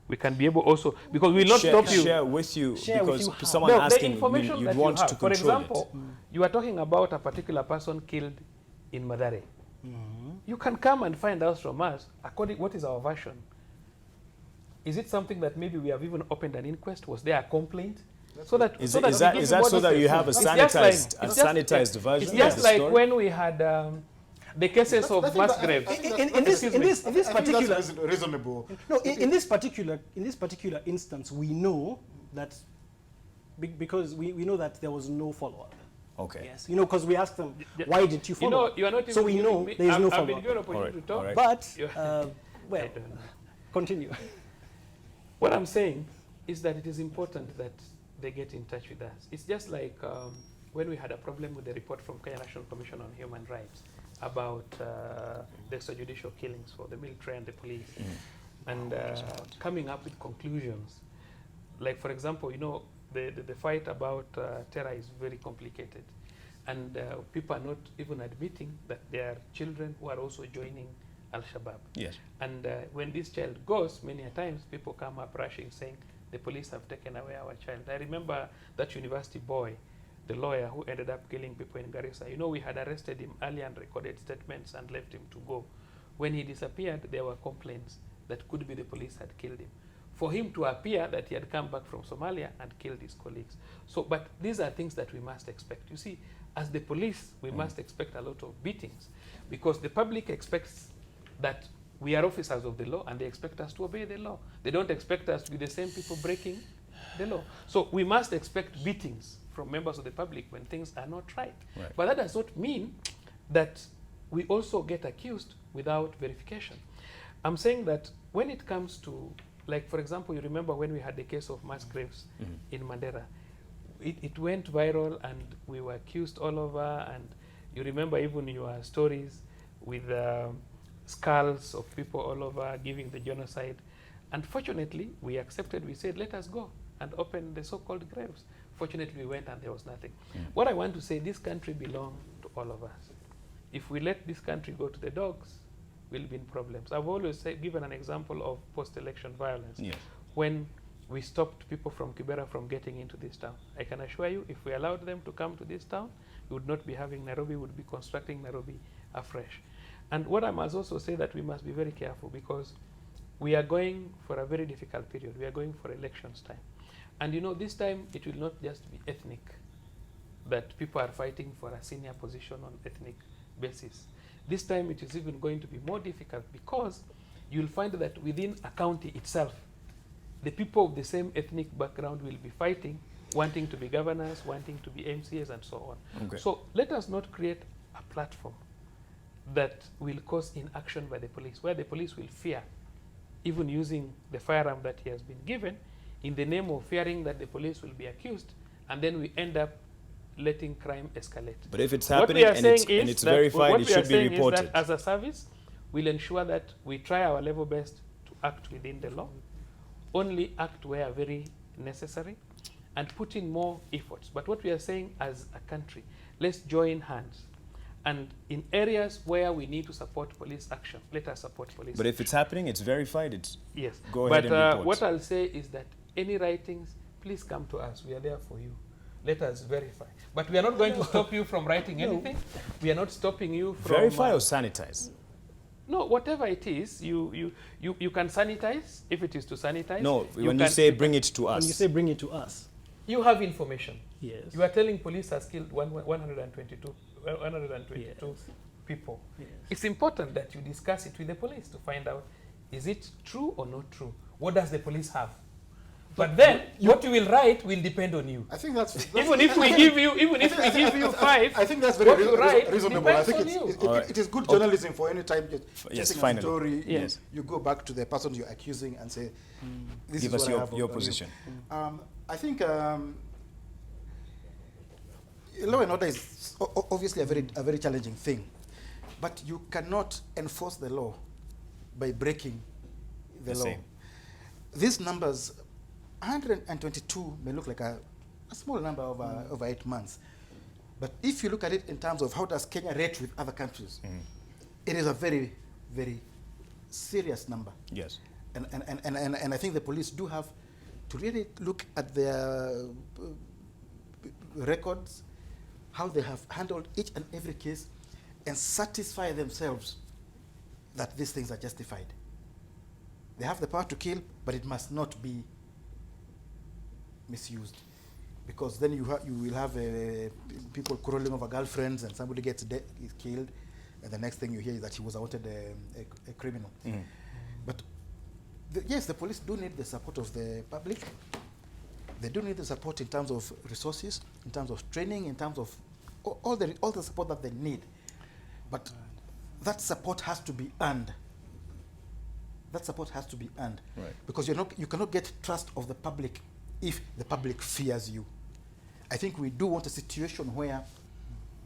Speaker 5: We can be able also, because we will not stop you.
Speaker 1: Share with you, because
Speaker 5: with you
Speaker 1: someone asking,
Speaker 5: the information
Speaker 1: you'd
Speaker 5: that
Speaker 1: want
Speaker 5: you have.
Speaker 1: to
Speaker 5: For
Speaker 1: control
Speaker 5: example,
Speaker 1: it.
Speaker 5: you are talking about a particular person killed in Madare. You can come and find out from us, according what is our version. Is it something that maybe we have even opened an inquest? Was there a complaint? So that
Speaker 1: is that so that you have a sanitized version?
Speaker 5: It's just like when we had the cases of mass graves.
Speaker 6: In this particular
Speaker 15: reasonable.
Speaker 6: No, in this particular instance, we know that because we know that there was no follow-up.
Speaker 1: Okay.
Speaker 6: Yes, because we asked them, why didn't you follow up?
Speaker 5: You are not even
Speaker 6: so we know there is no follow-up.
Speaker 5: I've been given an opportunity to talk.
Speaker 6: But, well, continue.
Speaker 5: What I'm saying is that it is important that they get in touch with us. It's just like when we had a problem with the report from Kenya National Commission on Human Rights about the extrajudicial killings for the military and the police, and coming up with conclusions. Like, for example, the fight about terror is very complicated, and people are not even admitting that there are children who are also joining Al-Shabaab.
Speaker 1: Yes.
Speaker 5: And when this child goes, many a times people come up rushing saying, the police have taken away our child. I remember that university boy, the lawyer who ended up killing people in Garissa. We had arrested him earlier and recorded statements and left him to go. When he disappeared, there were complaints that could be the police had killed him. For him to appear that he had come back from Somalia and killed his colleagues. So, but these are things that we must expect. You see, as the police, we must expect a lot of beatings, because the public expects that we are officers of the law and they expect us to obey the law. They don't expect us to be the same people breaking the law. So we must expect beatings from members of the public when things are not right. But that does not mean that we also get accused without verification. I'm saying that when it comes to, like, for example, you remember when we had the case of mass graves in Mandera, it went viral and we were accused all over, and you remember even your stories with skulls of people all over giving the genocide. Unfortunately, we accepted, we said, let us go and open the so-called graves. Fortunately, we went and there was nothing. What I want to say, this country belongs to all of us. If we let this country go to the dogs, we'll be in problems. I've always given an example of post-election violence.
Speaker 1: Yes.
Speaker 5: When we stopped people from Kibera from getting into this town. I can assure you, if we allowed them to come to this town, we would not be having Nairobi, we would be constructing Nairobi afresh. And what I must also say that we must be very careful, because we are going for a very difficult period. We are going for elections time. And this time it will not just be ethnic, that people are fighting for a senior position on ethnic basis. This time it is even going to be more difficult, because you'll find that within a county itself, the people of the same ethnic background will be fighting, wanting to be governors, wanting to be MCAs, and so on.
Speaker 1: Okay.
Speaker 5: So let us not create a platform that will cause inaction by the police, where the police will fear even using the firearm that he has been given in the name of fearing that the police will be accused, and then we end up letting crime escalate.
Speaker 1: But if it's happening and it's verified, it should be reported.
Speaker 5: As a service, we'll ensure that we try our level best to act within the law, only act where very necessary, and put in more efforts. But what we are saying as a country, let's join hands. And in areas where we need to support police action, let us support police
Speaker 1: But if it's happening, it's verified, it's
Speaker 5: yes.
Speaker 1: Go ahead and report.
Speaker 5: What I'll say is that any writings, please come to us. We are there for you. Let us verify. But we are not going to stop you from writing anything. We are not stopping you from...
Speaker 1: Verify or sanitize?
Speaker 5: No, whatever it is, you can sanitize, if it is to sanitize.
Speaker 1: No, when you say bring it to us.
Speaker 6: When you say bring it to us.
Speaker 5: You have information.
Speaker 6: Yes.
Speaker 5: You are telling police has killed 122
Speaker 6: yes.
Speaker 5: people.
Speaker 6: Yes.
Speaker 5: It's important that you discuss it with the police to find out, is it true or not true? What does the police have? But then what you will write will depend on you.
Speaker 4: I think that's
Speaker 5: even if we give you 5.
Speaker 4: I think that's
Speaker 5: what
Speaker 4: very
Speaker 5: you write
Speaker 4: reasonable. I think
Speaker 5: depends on you.
Speaker 4: it is good journalism for any time you're
Speaker 1: Yes,
Speaker 4: chasing a
Speaker 1: finally.
Speaker 4: story.
Speaker 1: Yes.
Speaker 4: You go back to the person you're accusing and say, "This
Speaker 1: Give
Speaker 4: is
Speaker 1: us
Speaker 4: what I have
Speaker 1: your
Speaker 4: on
Speaker 1: position."
Speaker 4: you." I think law and order is obviously a very challenging thing, but you cannot enforce the law by breaking the law.
Speaker 1: Same.
Speaker 4: These numbers, 122 may look like a small number over 8 months. But if you look at it in terms of how does Kenya rate with other countries, it is a very, very serious number.
Speaker 1: Yes.
Speaker 4: And I think the police do have to really look at their records, how they have handled each and every case, and satisfy themselves that these things are justified. They have the power to kill, but it must not be misused, because then you will have people quarreling over girlfriends, and somebody gets killed, and the next thing you hear is that he was wanted a criminal. But yes, the police do need the support of the public. They do need the support in terms of resources, in terms of training, in terms of all the support that they need. But that support has to be earned. That support has to be earned,
Speaker 1: right? Because
Speaker 4: you cannot get trust of the public if the public fears you. I think we do want a situation where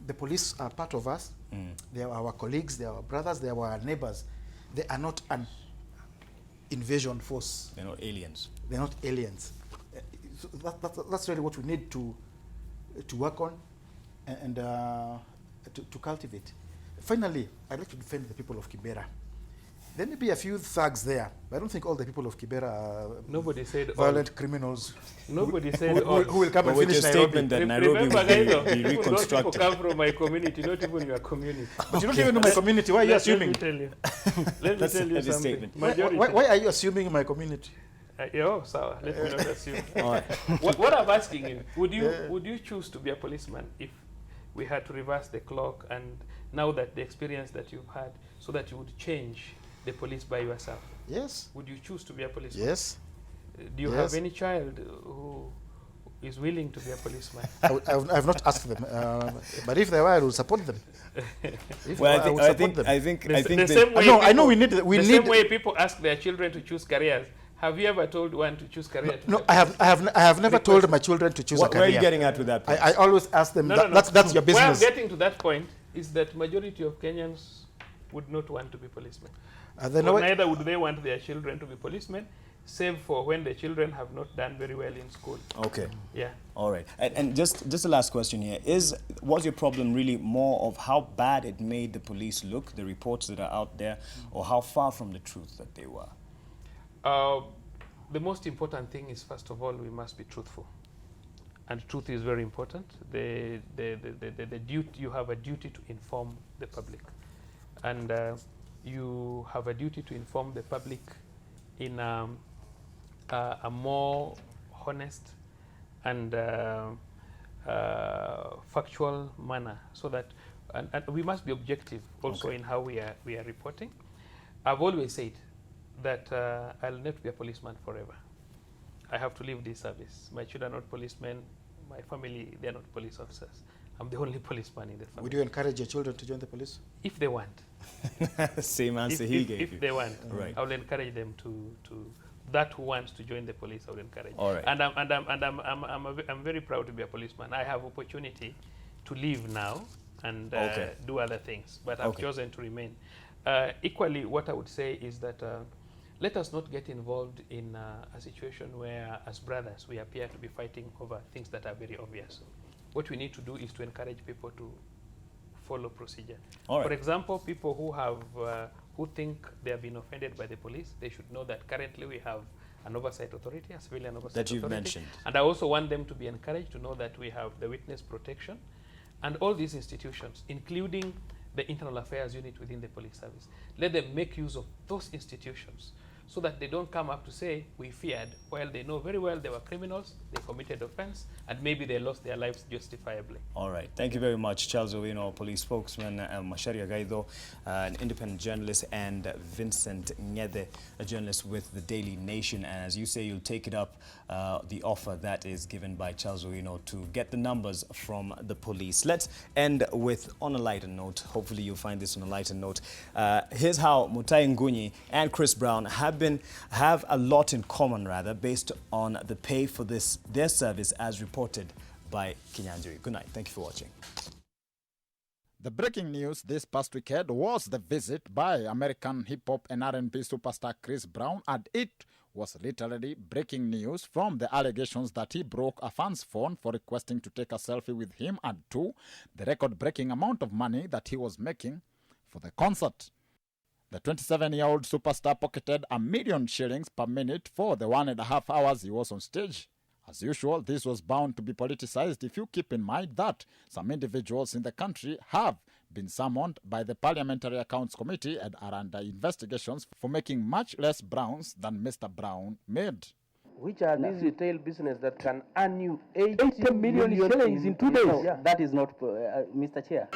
Speaker 4: the police are part of us. They are our colleagues, they are our brothers, they are our neighbors. They are not an invasion force.
Speaker 1: They're not aliens.
Speaker 4: They're not aliens. So that's really what we need to work on and to cultivate. Finally, I'd like to defend the people of Kibera. There may be a few thugs there, but I don't think all the people of Kibera are violent criminals.
Speaker 5: Nobody said
Speaker 4: who will come and finish Nairobi.
Speaker 5: That Nairobi will be reconstructed. People come from my community, not even your community.
Speaker 4: But you don't even know my community. Why are you assuming?
Speaker 5: Let me tell you. Let me tell you something.
Speaker 4: Why are you assuming my community?
Speaker 5: Let me not assume. What I'm asking you, would you choose to be a policeman if we had to reverse the clock, and now that the experience that you've had, so that you would change the police by yourself?
Speaker 4: Yes.
Speaker 5: Would you choose to be a policeman?
Speaker 4: Yes.
Speaker 5: Do you have any child who is willing to be a policeman?
Speaker 4: I've not asked them, but if they were, I will support them.
Speaker 1: Well, I think
Speaker 5: the same way.
Speaker 4: No, I know we need. The
Speaker 5: same way people ask their children to choose careers. Have you ever told one to choose career?
Speaker 4: No, I have never told my children to choose a career.
Speaker 1: Where are you getting at with that?
Speaker 4: I always ask them. That's your business.
Speaker 5: Where I'm getting to that point is that majority of Kenyans would not want to be policemen. Neither would they want their children to be policemen, save for when the children have not done very well in school.
Speaker 1: Okay.
Speaker 5: Yeah.
Speaker 1: All right. And just the last question here was your problem really more of how bad it made the police look, the reports that are out there, or how far from the truth that they were?
Speaker 5: The most important thing is, first of all, we must be truthful, and truth is very important. The duty, you have a duty to inform the public, and you have a duty to inform the public in a more honest and factual manner, so that and we must be objective also in how we are reporting. I've always said that I'll not be a policeman forever. I have to leave this service. My children are not policemen. My family, they are not police officers. I'm the only policeman in the family.
Speaker 4: Would you encourage your children to join the police?
Speaker 5: If they want.
Speaker 1: Same answer he gave
Speaker 5: If
Speaker 1: you.
Speaker 5: they want,
Speaker 1: right.
Speaker 5: I will encourage them to that who wants to join the police. I will encourage.
Speaker 1: All right.
Speaker 5: And I'm very proud to be a policeman. I have opportunity to leave now and do other things, but I've chosen to remain. Equally, what I would say is that let us not get involved in a situation where, as brothers, we appear to be fighting over things that are very obvious. What we need to do is to encourage people to follow procedure.
Speaker 1: All right.
Speaker 5: For example, people who think they have been offended by the police, they should know that currently we have an oversight authority, a civilian oversight
Speaker 1: that you've
Speaker 5: authority.
Speaker 1: mentioned.
Speaker 5: And I also want them to be encouraged to know that we have the witness protection, and all these institutions, including the internal affairs unit within the police service. Let them make use of those institutions so that they don't come up to say, we feared, while they know very well they were criminals, they committed offense, and maybe they lost their lives justifiably.
Speaker 1: All right. Thank you very much, Charles Owino, police spokesman, Macharia Gaido, an independent journalist, and Vincent Ngede, a journalist with the Daily Nation. And as you say, you'll take it up, the offer that is given by Charles Owino to get the numbers from the police. Let's end with, on a lighter note, hopefully you'll find this on a lighter note. Here's how Mutai Ngunyi and Chris Brown have a lot in common, rather, based on the pay for their service as reported by Kinyanjui. Good night. Thank you for watching.
Speaker 18: The breaking news this past weekend was the visit by American hip-hop and R&B superstar Chris Brown, and it was literally breaking news from the allegations that he broke a fan's phone for requesting to take a selfie with him, and 2, the record-breaking amount of money that he was making for the concert. The 27-year-old superstar pocketed $1 million shillings per minute for the 1.5 hours he was on stage. As usual, this was bound to be politicized if you keep in mind that some individuals in the country have been summoned by the Parliamentary Accounts Committee and are under investigations for making much less Browns than Mr. Brown made.
Speaker 19: Which are these retail business that can earn you 80 million shillings in 2 days? No, yeah. That is not, Mr. Chair.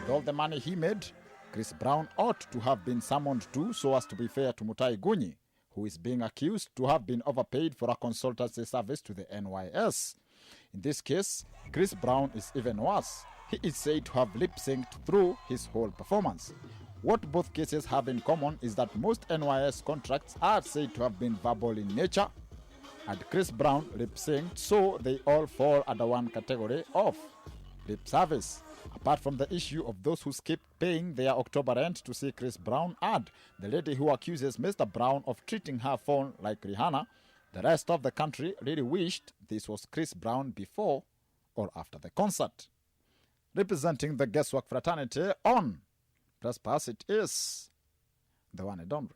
Speaker 18: With all the money he made, Chris Brown ought to have been summoned too, so as to be fair to Mutai Ngunyi, who is being accused to have been overpaid for a consultancy service to the NYS. In this case, Chris Brown is even worse. He is said to have lip-synced through his whole performance. What both cases have in common is that most NYS contracts are said to have been verbal in nature, and Chris Brown lip-synced, so they all fall under one category of lip service. Apart from the issue of those who skipped paying their October rent to see Chris Brown, and the lady who accuses Mr. Brown of treating her phone like Rihanna, the rest of the country really wished this was Chris Brown before or after the concert. Representing the Guesswork fraternity on Press Pass, it is the one and only